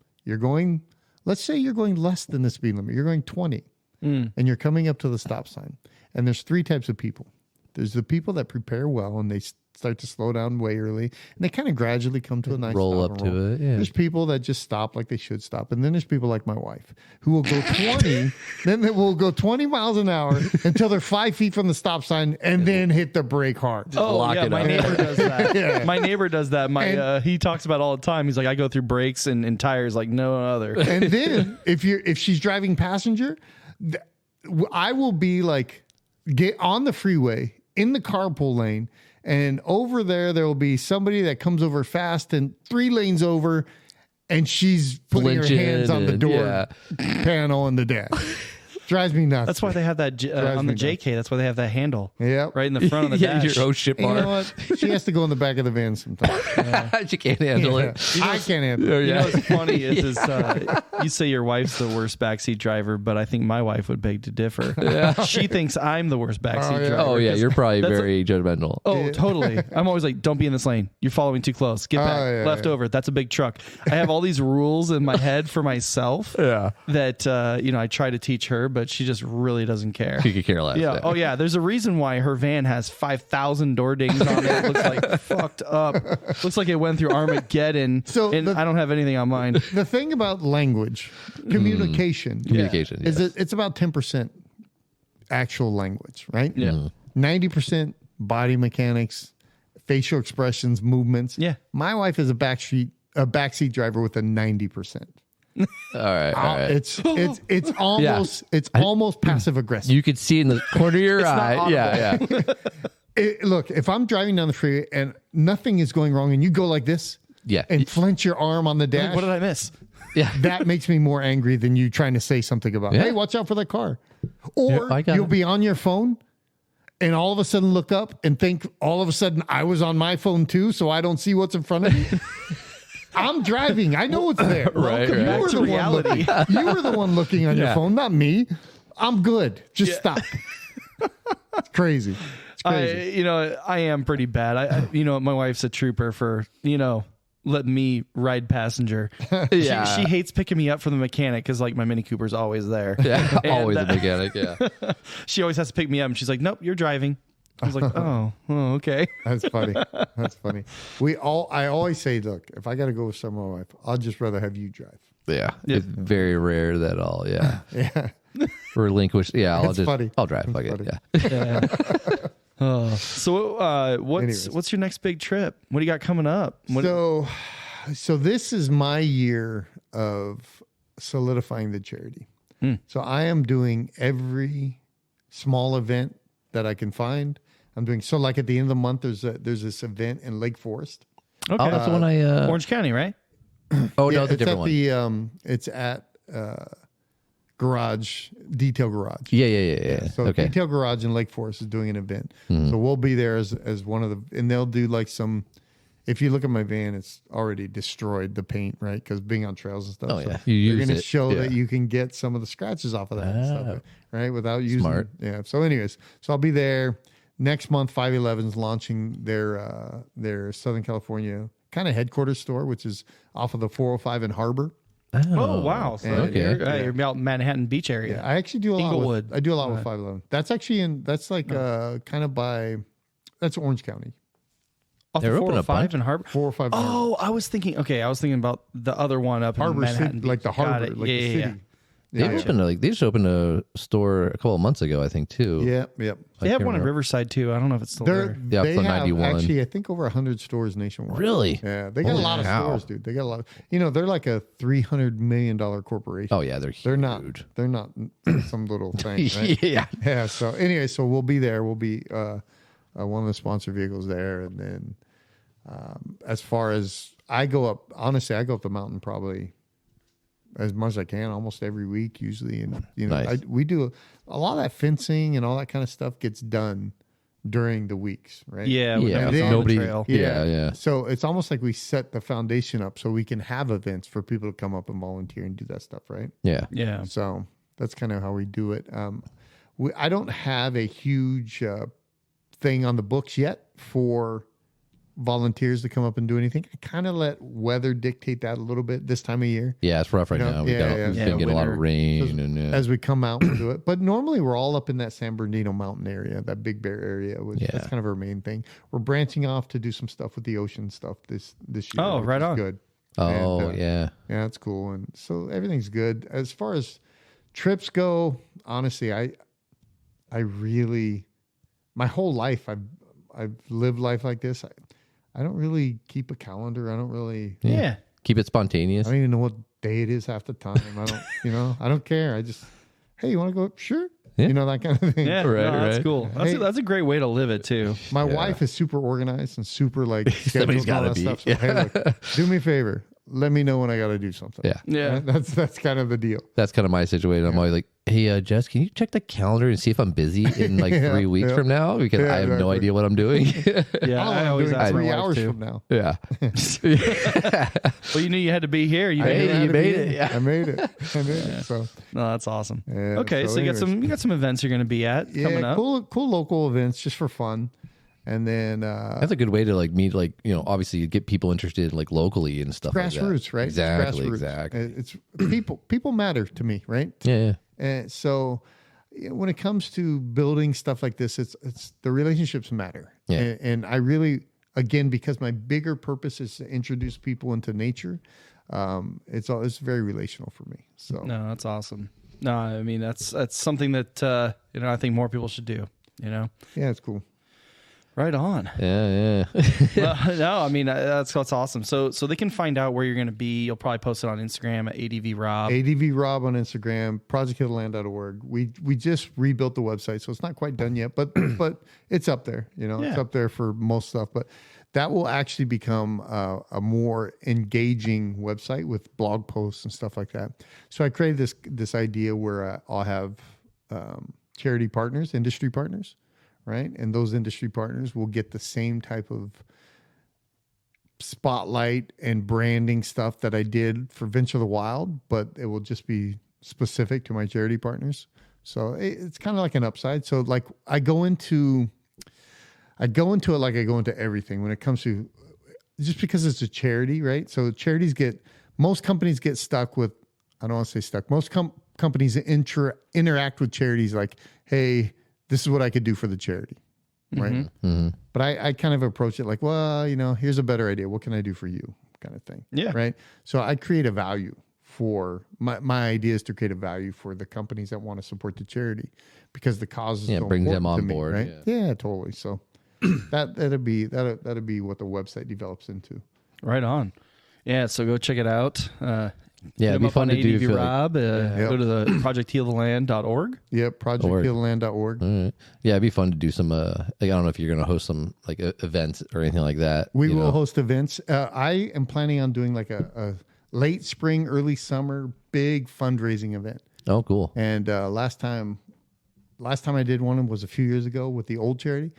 Let's say you're going less than the speed limit. You're going 20 and you're coming up to the stop sign. And there's 3 types of people. There's the people that prepare well and they start to slow down way early, and they kind of gradually come to a nice roll up to it. Yeah. There's people that just stop like they should stop, and then there's people like my wife who will go 20, then they will go 20 miles an hour until they're 5 feet from the stop sign, and then hit the brake hard. My neighbor does that. My neighbor does that. He talks about it all the time. He's like, I go through brakes and tires like no other. And then if she's driving passenger, I will be like, get on the freeway in the carpool lane, and over there will be somebody that comes over fast and 3 lanes over, and she's putting her hands on the door panel on the dash. Drives me nuts. That's why they have that on the JK. That's why they have that handle. Yeah, right in the front of the dash. Your ship bar. You know what? She has to go in the back of the van sometimes. She can't handle it. I can't handle it. You know what's funny is you say your wife's the worst backseat driver, but I think my wife would beg to differ. She thinks I'm the worst backseat driver. Oh yeah, you're probably very judgmental. Oh, totally. I'm always like, don't be in this lane. You're following too close. Get back. Left over. That's a big truck. I have all these rules in my head for myself that I try to teach her, but she just really doesn't care. She could care less. Yeah. Oh yeah. There's a reason why her van has 5,000 door dings on it. It looks like fucked up. Looks like it went through Armageddon. I don't have anything on mine. The thing about language, communication is it's about 10% actual language, right? Yeah. 90% body mechanics, facial expressions, movements. Yeah. My wife is a backseat driver with a 90%. All right. It's almost almost passive aggressive. You could see in the corner of your eye. Yeah. Look, if I'm driving down the freeway and nothing is going wrong, and you go like this, and flinch your arm on the dash, Like, what did I miss? Yeah, that makes me more angry than you trying to say something about, hey, watch out for that car, or you'll be on your phone. And all of a sudden look up and think all of a sudden I was on my phone too, so I don't see what's in front of me. I'm driving. I know it's there. Right. You were the reality. You were the one looking on your phone, not me. I'm good. Just stop. It's crazy. It's crazy. I am pretty bad. My wife's a trooper for, let me ride passenger. She hates picking me up from the mechanic because like my Mini Cooper's always there. Yeah, always a mechanic. Yeah. She always has to pick me up, and she's like, "Nope, you're driving." I was like, "Oh, okay." That's funny. That's funny. I always say, look, if I got to go with someone, my wife, I'll just rather have you drive. Yeah, it's very rare that I'll relinquish. Yeah, I'll drive. Fuck it. Yeah. So what's your next big trip? What do you got coming up? So this is my year of solidifying the charity. So I am doing every small event that I can find. I'm doing like at the end of the month. There's this event in Lake Forest. Okay, that's the one Orange County, right? Oh no, it's a different one. It's at Detail Garage. Yeah. So Detail Garage in Lake Forest is doing an event. So we'll be there as one of the, and they'll do like some, if you look at my van, it's already destroyed the paint, right? Because being on trails and stuff. Oh yeah. So you're going to show that you can get some of the scratches off of that and stuff, right? Without using. Smart. Yeah. So anyways, I'll be there next month. 511's launching their Southern California kind of headquarters store, which is off of the 405 in Harbor. Oh wow! So you're out in Manhattan Beach area. Yeah, I actually do a lot. Inglewood. I do a lot with 511. That's actually kind of by Orange County. Off the 405 in Harbor. 405. Oh, I was thinking about the other one up Harbor in Manhattan City, like the harbor, like the city. They just opened a store a couple of months ago, I think, too. Yep. They have one in Riverside too. I don't know if it's still there. Yeah, they up on have 91. actually, I think, over 100 stores nationwide. Really? Yeah, they got a lot of stores, dude. They got a lot. They're like a $300 million corporation. Oh yeah, they're huge. They're not some little thing. Right? Yeah. So anyway, we'll be there. We'll be one of the sponsor vehicles there, and then as far as I go up, honestly, I go up the mountain probably as much as I can, almost every week usually. And nice. We do a lot of that fencing and all that kind of stuff gets done during the weeks, right? Yeah, nobody. Trail. Yeah. So it's almost like we set the foundation up so we can have events for people to come up and volunteer and do that stuff, right? Yeah. So that's kind of how we do it. I don't have a huge thing on the books yet for volunteers to come up and do anything. I kind of let weather dictate that a little bit this time of year. Yeah, it's rough right now. We've been getting a lot of rain. As we come out, we'll do it. But normally we're all up in that San Bernardino mountain area, that Big Bear area, which that's kind of our main thing. We're branching off to do some stuff with the ocean stuff this year. Oh, right on. Good. Oh, Yeah, it's cool. And so everything's good. As far as trips go, honestly, I really, my whole life, I've lived life like this. I don't really keep a calendar. I don't really. Yeah. Keep it spontaneous. I don't even know what day it is half the time. I don't, I don't care. I just, hey, you want to go? Sure. Yeah. That kind of thing. Yeah, that's cool. That's a great way to live it too. My wife is super organized and super Somebody's got to be. Stuff. So, hey, look, do me a favor. Let me know when I got to do something. Yeah. That's kind of the deal. That's kind of my situation. I'm always like, hey, Jess, can you check the calendar and see if I'm busy in like 3 weeks from now? Because I have no idea what I'm doing. I always ask 3 hours from now. Yeah. Well, you knew you had to be here. You made it. Yeah. I made it. So no, that's awesome. Yeah, okay, so you got some events you're going to be at coming up. Cool local events just for fun. And then that's a good way to like meet, like, obviously get people interested like locally and stuff. Grassroots, like that. right? Exactly. It's people matter to me, right? Yeah. And so when it comes to building stuff like this, it's the relationships matter. Yeah. And I really, again, because my bigger purpose is to introduce people into nature, it's very relational for me. So no, that's awesome. No, I mean that's something that I think more people should do. Yeah, it's cool. Right on. Yeah. Well, no, I mean that's awesome. So they can find out where you're going to be. You'll probably post it on Instagram at ADVRob. ADVRob on Instagram, projecthealtheland.org. We just rebuilt the website, so it's not quite done yet, but it's up there. It's up there for most stuff. But that will actually become a more engaging website with blog posts and stuff like that. So I created this idea where I'll have charity partners, industry partners. Right. And those industry partners will get the same type of spotlight and branding stuff that I did for Venture the Wild, but it will just be specific to my charity partners. So it's kind of like an upside. So like I go into it like I go into everything when it comes to, just because it's a charity, right? So most companies get stuck with, I don't want to say stuck. Most companies interact with charities like, hey, this is what I could do for the charity, right? Mm-hmm. But I kind of approach it like, well, here's a better idea. What can I do for you, kind of thing? Yeah. Right. So I create a value for my idea is to create a value for the companies that want to support the charity because the cause is so brings them on to me, board, right? Yeah, totally. So that'd be what the website develops into. Right on. Yeah. So go check it out. It'd be fun to do. Rob, go to the projecthealtheland.org. Yep, projecthealtheland.org. Right. Yeah, it'd be fun to do some. I don't know if you're going to host some like events or anything like that. We will host events. I am planning on doing like a late spring, early summer, big fundraising event. Oh, cool. And last time I did one was a few years ago with the old charity.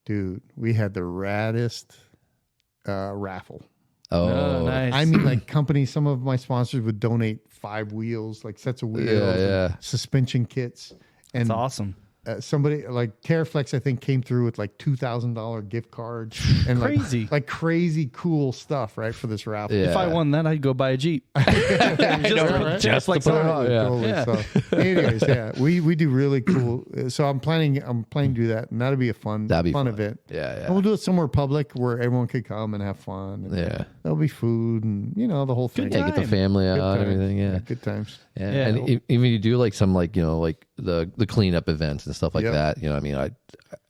Dude, we had the raddest raffle. Oh, nice. I mean, like companies, some of my sponsors would donate 5 wheels, like sets of wheels, and suspension kits. And that's awesome. Somebody like Terraflex, I think, came through with like $2,000 gift cards and crazy, like crazy cool stuff, right, for this raffle. Yeah. If I won that, I'd go buy a Jeep. Just like that. So, anyways, we do really cool. So I'm planning to do that, and that'll be a fun event. Yeah. And we'll do it somewhere public where everyone could come and have fun. And that'll there'll be food and the whole thing. Yeah, get the family out and everything. Yeah. Good times. Yeah. And even you do like some like like the cleanup events and stuff like that. I mean,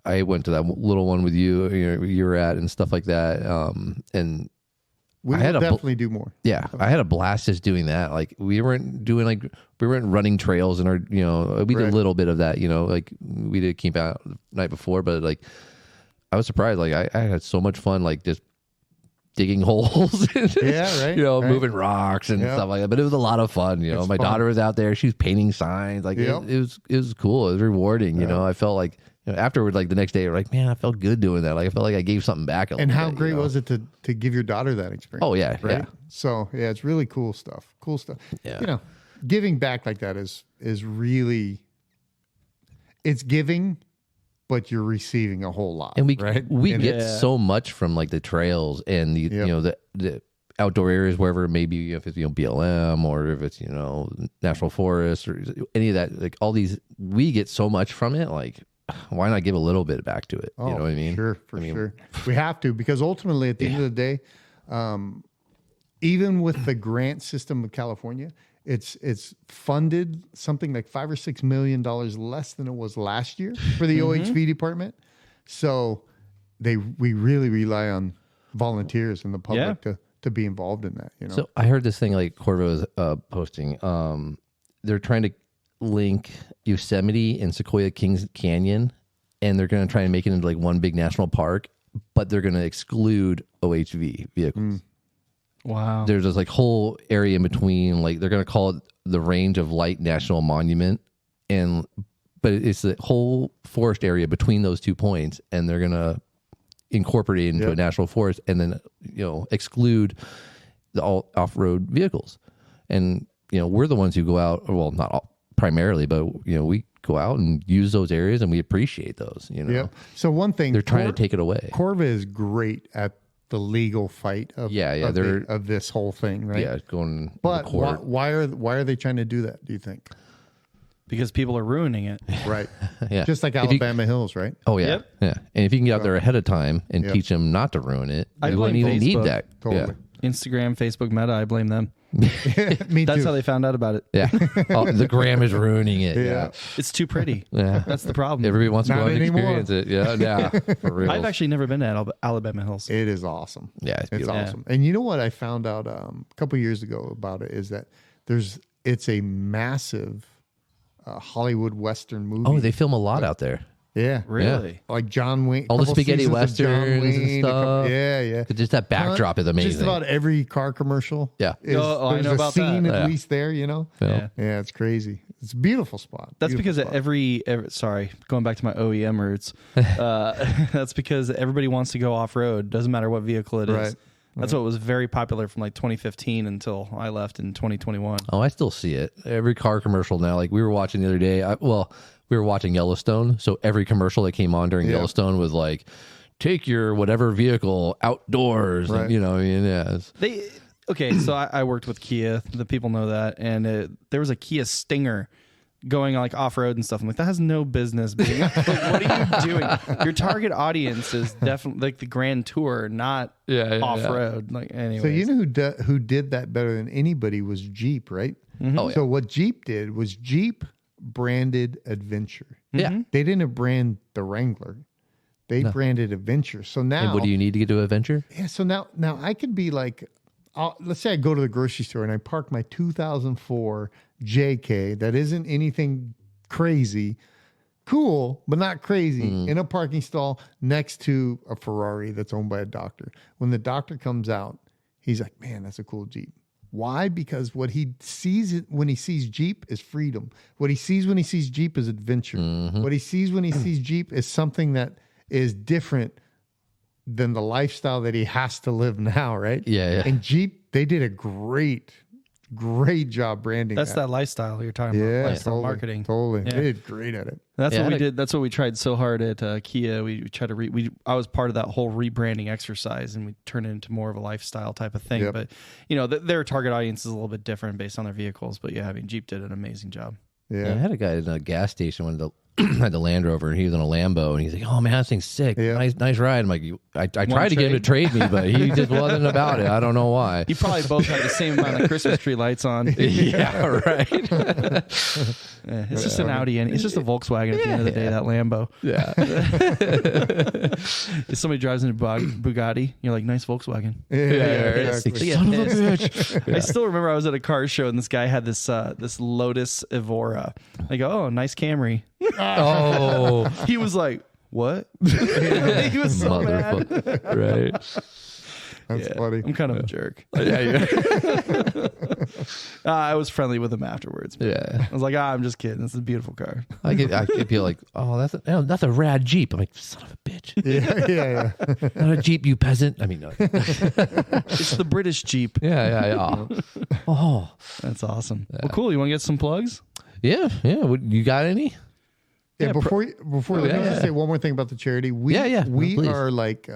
I went to that little one with you were at and stuff like that. And we will definitely do more. Yeah, I had a blast just doing that. Like we weren't running trails in our we did a little bit of that. Like we did camp out the night before, but like I was surprised. Like I had so much fun. Like just digging holes, moving rocks and stuff like that. But it was a lot of fun. My daughter was out there; she was painting signs. Like it was cool. It was rewarding. I felt like afterward, like the next day, like man, I felt good doing that. Like I felt like I gave something back. And how great was it to give your daughter that experience? Oh yeah, right. Yeah. So it's really cool stuff. Cool stuff. Yeah. Giving back like that is really, it's giving, but you're receiving a whole lot. And we and get so much from like the trails and the the outdoor areas, wherever it may be, if it's BLM or if it's national forest or any of that, like all these, we get so much from it. Like, why not give a little bit back to it? You know what I mean? Sure, sure. We have to, because ultimately at the end of the day, even with the grant system of California, it's funded something like $5 or $6 million less than it was last year for the OHV department. So we really rely on volunteers and the public to be involved in that. So I heard this thing like Corvo was posting. They're trying to link Yosemite and Sequoia Kings Canyon, and they're going to try and make it into like one big national park, but they're going to exclude OHV vehicles. Wow. There's this like whole area in between, like they're going to call it the Range of Light National Monument, but it's the whole forest area between those 2 points, and they're going to incorporate it into a national forest, and then exclude the all off-road vehicles. And we're the ones who go out, well, not all, primarily, but we go out and use those areas, and we appreciate those. So one thing they're trying to take it away. Corva is great at the legal fight of of this whole thing, right? Yeah, going. But to court. why are they trying to do that? Do you think? Because people are ruining it, right? Yeah, just like Alabama Hills, right? Oh yeah, yeah. And if you can get out there ahead of time and teach them not to ruin it, you wouldn't even need that. Totally. Instagram, Facebook, Meta. I blame them. Me That's too. how they found out about it. Yeah. The gram is ruining it. Yeah. It's too pretty. Yeah. That's the problem. Everybody wants to Not go out and anymore. experience it. Yeah. For real. I've actually never been to Alabama Hills. It is awesome. Yeah, it's beautiful. awesome. And you know what I found out a couple years ago about it is that it's a massive Hollywood Western movie. Oh, they film a lot out there. Yeah. Really? Like John Wayne. All the spaghetti westerns and Wayne, stuff. Yeah. Just that backdrop is amazing. Just about every car commercial. Yeah. I know know about scene that. at least there, Yeah. Yeah, it's crazy. It's a beautiful spot. That's because every sorry, going back to my OEM roots. That's because everybody wants to go off road. Doesn't matter what vehicle it is. Right. That's what was very popular from like 2015 until I left in 2021. Oh, I still see it. Every car commercial now. Like we were watching the other day. We were watching Yellowstone. So every commercial that came on during Yellowstone was like, take your whatever vehicle outdoors. Right. And, Okay, so I worked with Kia. The people know that. And there was a Kia Stinger going like off-road and stuff. I'm like, that has no business being like, what are you doing? Your target audience is definitely like the Grand Tour, not off-road. Like, anyway. So you know who did that better than anybody was Jeep, right? Mm-hmm. Oh, yeah. So what Jeep did was Jeep branded adventure. Yeah. They didn't brand the Wrangler. They branded adventure. So now, and what do you need to get to adventure? Yeah. So now I could be like, let's say I go to the grocery store and I park my 2004 JK that isn't anything crazy, cool, but not crazy, in a parking stall next to a Ferrari that's owned by a doctor. When the doctor comes out, he's like, man, that's a cool Jeep. Why? Because what he sees when he sees Jeep is freedom. What he sees when he sees Jeep is adventure. What he sees when he sees Jeep is something that is different than the lifestyle that he has to live now, right? Yeah. And Jeep, they did a great job branding. That's that lifestyle you're talking about. Lifestyle marketing. Totally. Yeah. They did great at it. That's what we did. That's what we tried so hard at Kia. We tried to I was part of that whole rebranding exercise, and we turned it into more of a lifestyle type of thing. But their target audience is a little bit different based on their vehicles. But yeah, I mean, Jeep did an amazing job. Yeah. I had a guy in a gas station had the Land Rover, and he was in a Lambo, and he's like, "Oh man, that thing's sick. Yeah. Nice ride." I'm like, I tried to get him to trade me, but he just wasn't about it. I don't know why. You probably both had the same amount of Christmas tree lights on. Yeah, right. It's just an Audi, and it's just a Volkswagen at the end of the day. That Lambo. Yeah. If somebody drives in a Bugatti, you're like, "Nice Volkswagen." Exactly. Son of a bitch. I still remember I was at a car show, and this guy had this Lotus Evora. I go, "Oh, nice Camry." Oh, He was like, "What?" He was so mad. Right. That's funny. I'm kind of a jerk. Yeah. I was friendly with him afterwards. Yeah. I was like, I'm just kidding. This is a beautiful car. I get feel like, oh, that's a rad Jeep. I'm like, son of a bitch. Yeah. Not a Jeep, you peasant. I mean, no. It's the British Jeep. Yeah. Oh, That's awesome. Well, cool. You want to get some plugs? yeah. You got any? Yeah, before let me just say one more thing about the charity. We please. are like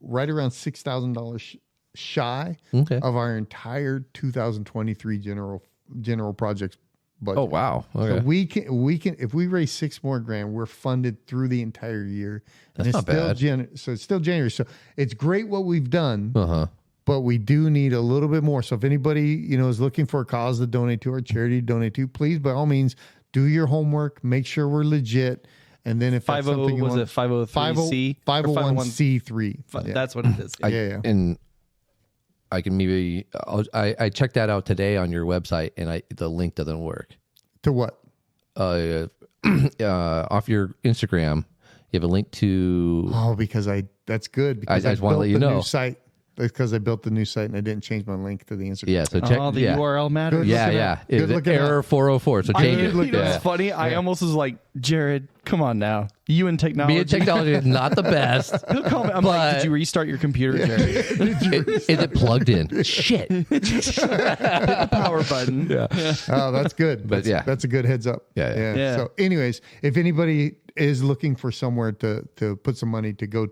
right around $6,000 shy of our entire 2023 general projects budget. Oh wow. Okay. So we can if we raise $6 more grand, we're funded through the entire year. That's not bad. So it's still January. So it's great what we've done. But we do need a little bit more. So if anybody, is looking for a cause to donate to, our charity to donate to, please, by all means, do your homework. Make sure we're legit. And then if that's something you want, it 503C? 501c3. That's what it is. And I can maybe I checked that out today on your website, and the link doesn't work. To what? Off your Instagram, you have a link to. Oh, because that's good. Because I just want to let you know. New site. Because I built the new site and I didn't change my link to the Instagram. Yeah, so check. The URL matters. Yeah. Good looking error 404. So change it. It's funny. I almost was like, Jared, come on now. You and technology. Me and technology is not the best. He'll call me. I'm like, did you restart your computer, Jared? Is it plugged in? Shit. Hit the power button. Yeah. Oh, that's good. But that's a good heads up. Yeah. So anyways, if anybody is looking for somewhere to put some money to go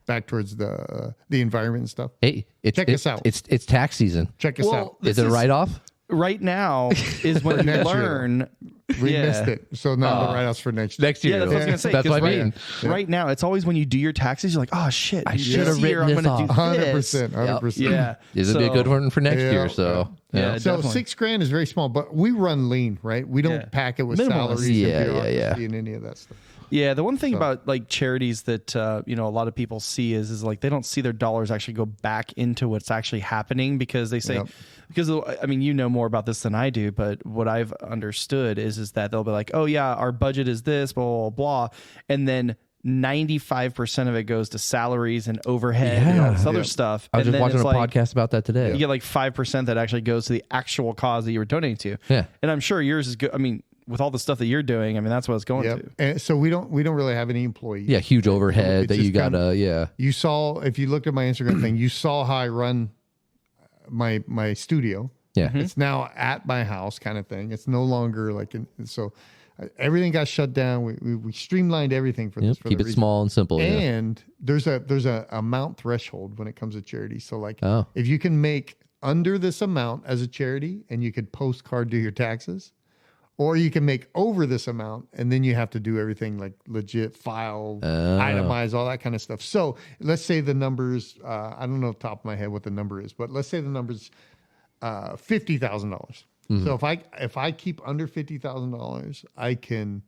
back towards the environment and stuff. Hey, check us out. It's tax season. Check us out. Is it a write-off? Right now is when you learn. We missed it. So now the write-offs for next year. Next year. Yeah, that's what I was going to say. That's what I mean. Right now, it's always when you do your taxes, you're like, oh, shit. I should have written this off. 100%. 100%. Yeah. This would be a good one for next year. So, so definitely. $6,000 is very small, but we run lean, right? We don't pack it with salaries and bureaucracy and any of that stuff. Yeah, the one thing about like charities that a lot of people see is like they don't see their dollars actually go back into what's actually happening, because they say because I mean, you know more about this than I do, but what I've understood is that they'll be like, oh yeah, our budget is this, blah blah blah, and then 95% of it goes to salaries and overhead and all this other stuff. I was and just watching a podcast about that today. You get like 5% that actually goes to the actual cause that you were donating to. Yeah, and I'm sure yours is good. I mean, with all the stuff that you're doing, I mean, that's what it's going to. And so we don't really have any employees. Yeah, huge overhead that you gotta. You saw, if you looked at my Instagram thing, you saw how I run my studio. Yeah, it's now at my house kind of thing. It's no longer like so. Everything got shut down. We streamlined everything for this. Keep it small and simple. And there's a amount threshold when it comes to charity. So like, if you can make under this amount as a charity, and you could postcard do your taxes. Or you can make over this amount, and then you have to do everything like legit, file, itemize, all that kind of stuff. So let's say the numbers, I don't know off the top of my head what the number is, but let's say the number's $50,000. Mm-hmm. So if I keep under $50,000, I can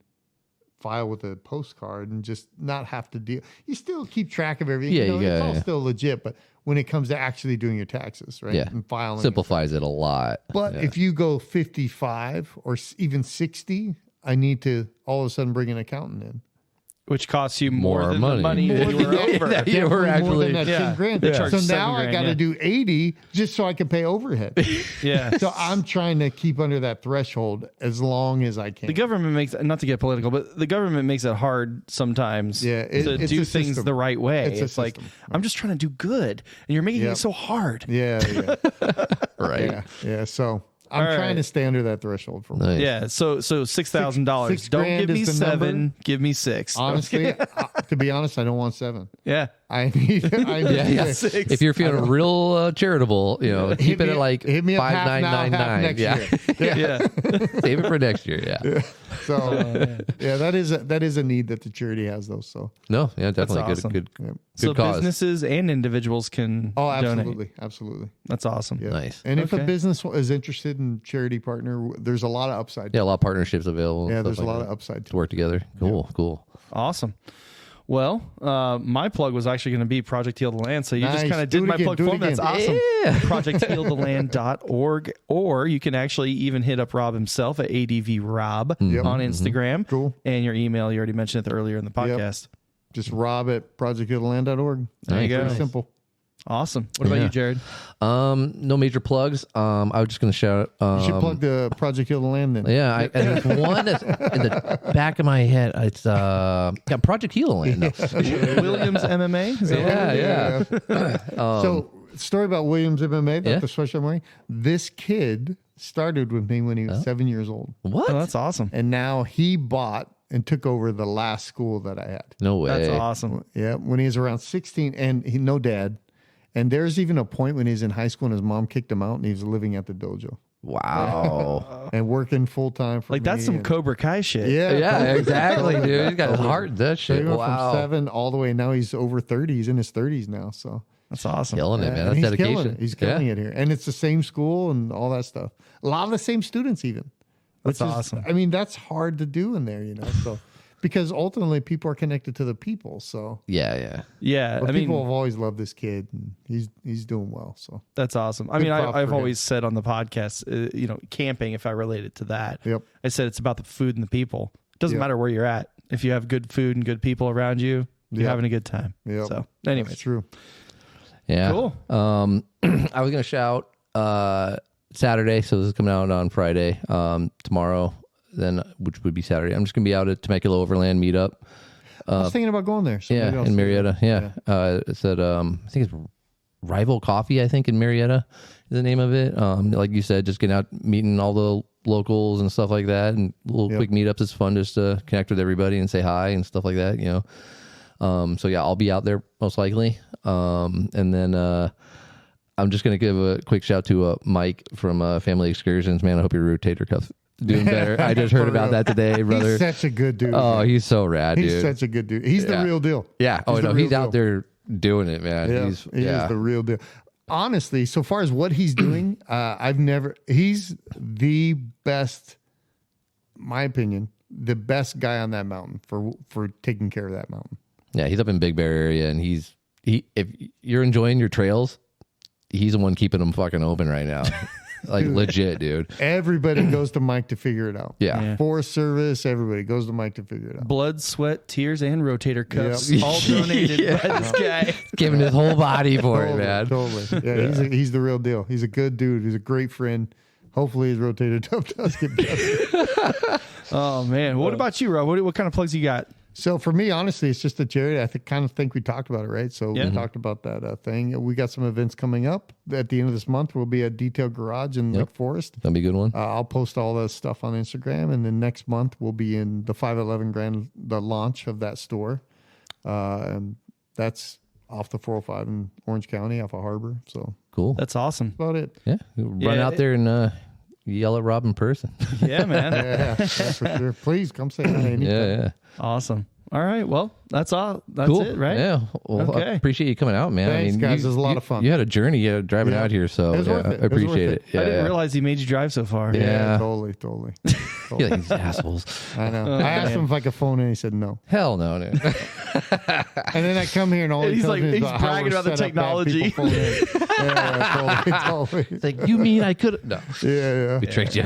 file with a postcard and just not have to deal. You still keep track of everything. It's all still legit, but when it comes to actually doing your taxes, right? Yeah. And filing. Simplifies it a lot. But if you go 55 or even 60, I need to all of a sudden bring an accountant in. Which costs you more than the money that you were over. You were actually more than that 10 grand. So now I got to do 80 just so I can pay overhead. Yeah. So I'm trying to keep under that threshold as long as I can. The government makes, not to get political, but the government makes it hard sometimes to do things the right way. It's like, I'm just trying to do good, and you're making it so hard. Yeah. Right. Yeah. So I'm trying to stay under that threshold for nice. Yeah. So $6,000. Don't give me $7. Give me $6. Honestly, to be honest, I don't want $7. Yeah. I need Yeah. 6. If you're feeling real charitable, keep it at like hit me up half now, half 5,999. next Yeah. year. Yeah. Save it for next year. Yeah. So that is a need that the charity has, though. So No, yeah, definitely That's awesome. good So cause. businesses and individuals can donate. Absolutely. That's awesome. Yeah. Nice. And if a business is interested in charity partner, there's a lot of upside. Yeah, a lot of partnerships available. Yeah, and there's stuff a like lot that of upside to work together. Cool. Awesome. Well, my plug was actually going to be Project Heal the Land. So you just kind of did my plug for me. That's awesome. Yeah. ProjectHealTheLand.org. Or you can actually even hit up Rob himself at ADVRob on Instagram. Cool. And your email, you already mentioned it earlier in the podcast. Just Rob at ProjectHealTheLand.org. There you go. Pretty simple. Awesome. What about you, Jared? No major plugs. I was just going to shout. You should plug the Project Heal the Land then. Yeah, and there's one that's in the back of my head. It's Project Heal the Land. No. Williams MMA? Is that Yeah. So, story about Williams MMA, that's the sweatshirt I'm wearing. This kid started with me when he was 7 years old. What? Oh, that's awesome. And now he bought and took over the last school that I had. No way. That's awesome. Yeah, when he was around 16, and he no dad. And there's even a point when he's in high school and his mom kicked him out and he was living at the dojo. Wow. And working full time for Like, that's some Cobra Kai shit. Yeah, exactly, dude. He's got his heart. That So shit. he went Wow. from 7 all the way. Now he's over 30. He's in his 30s now. So That's awesome. Killing it, man. and That's he's dedication. killing it. He's killing it here. And it's the same school and all that stuff. A lot of the same students even. That's which is- awesome. I mean, that's hard to do in there, So because ultimately people are connected to the people. So Yeah. Yeah. but I mean, people have always loved this kid and he's doing well. So that's awesome. I Good mean, prop I've for him. always said on the podcast, camping, if I relate it to that, Yep. I said it's about the food and the people. It doesn't matter where you're at. If you have good food and good people around you, you're having a good time. Yep. So, That's anyways, true. Yeah. Cool. I was going to shout Saturday. So this is coming out on Friday. Tomorrow, then, which would be Saturday. I'm just going to be out at Temecula Overland meetup. I was thinking about going there. So maybe I'll In see Marietta. it. It's at I think it's Rival Coffee. I think in Marietta is the name of it. Like you said, just getting out, meeting all the locals and stuff like that, and little quick meetups. It's fun just to connect with everybody and say hi and stuff like that. So yeah, I'll be out there most likely. And then I'm just gonna give a quick shout to Mike from Family Excursions. Man, I hope your rotator cuff doing better. I just heard about that today, brother. He's such a good dude. Oh, man. he's so rad, dude. He's such a good dude. He's the real deal. Yeah. He's the real He's deal. out there doing it, man. Yeah, He's he is the real deal. Honestly, so far as what he's doing, he's the best, my opinion, the best guy on that mountain for taking care of that mountain. Yeah, he's up in Big Bear area, and if you're enjoying your trails, he's the one keeping them fucking open right now. Like legit, dude. Everybody goes to Mike to figure it out. Yeah. Forest Service, everybody goes to Mike to figure it out. blood, sweat, tears, and rotator cuffs Yep. all donated by this guy. Giving his whole body for it, Totally, man. totally. Yeah, he's the real deal. He's a good dude. He's a great friend. Hopefully his rotator cuff does get better. Oh man, what about you, Rob? What kind of plugs you got? So for me, honestly, it's just a charity. I kind of think we talked about it, right? So we talked about that thing. We got some events coming up at the end of this month. We'll be at Detail Garage in Lake Forest. That'll be a good one. I'll post all that stuff on Instagram, and then next month we'll be in the 511 the launch of that store, and that's off the 405 in Orange County, off of Harbor. So Cool. That's awesome. that's about it. Yeah. Run out there and yell at Rob in person. Yeah, man. Yeah, that's for sure. Please come say hi anytime. Yeah. Awesome. All right. Well, that's all. That's Cool. it, right? Yeah. Well, I Okay. appreciate you coming out, man. Thanks, guys. It was a lot of fun. You had a journey driving out here, so It was worth it. I It was appreciate worth it. it. Yeah, I didn't realize he made you drive so far. Yeah. Totally. You're like these assholes. I know. I asked him if I could phone in. He said no. Hell no, dude. And then I come here and all And he he's tells like- me is he's about how bragging we're about the set up to have technology. people phone in. Yeah, totally. It's like, you mean I could? No. Yeah. We tricked you.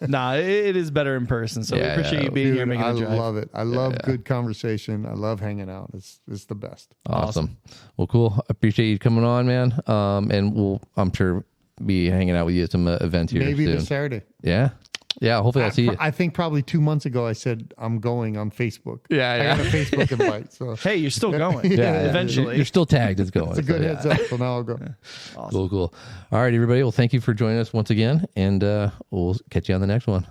Nah, it is better in person. So we Yeah, appreciate yeah. you being Dude, here making I the drive. love it. I love good conversation. I love hanging out. It's the best. Awesome. Well, cool. I appreciate you coming on, man. And we'll, I'm sure, be hanging out with you at some events here Maybe soon. this Saturday. Yeah. Hopefully I'll see you. I think probably 2 months ago I said I'm going on Facebook. Yeah, I got a Facebook invite. So Hey, you're still going. Yeah, Eventually. You're still tagged. It's going. it's a good heads up. So now I'll go. Cool. All right, everybody. Well, thank you for joining us once again, and we'll catch you on the next one.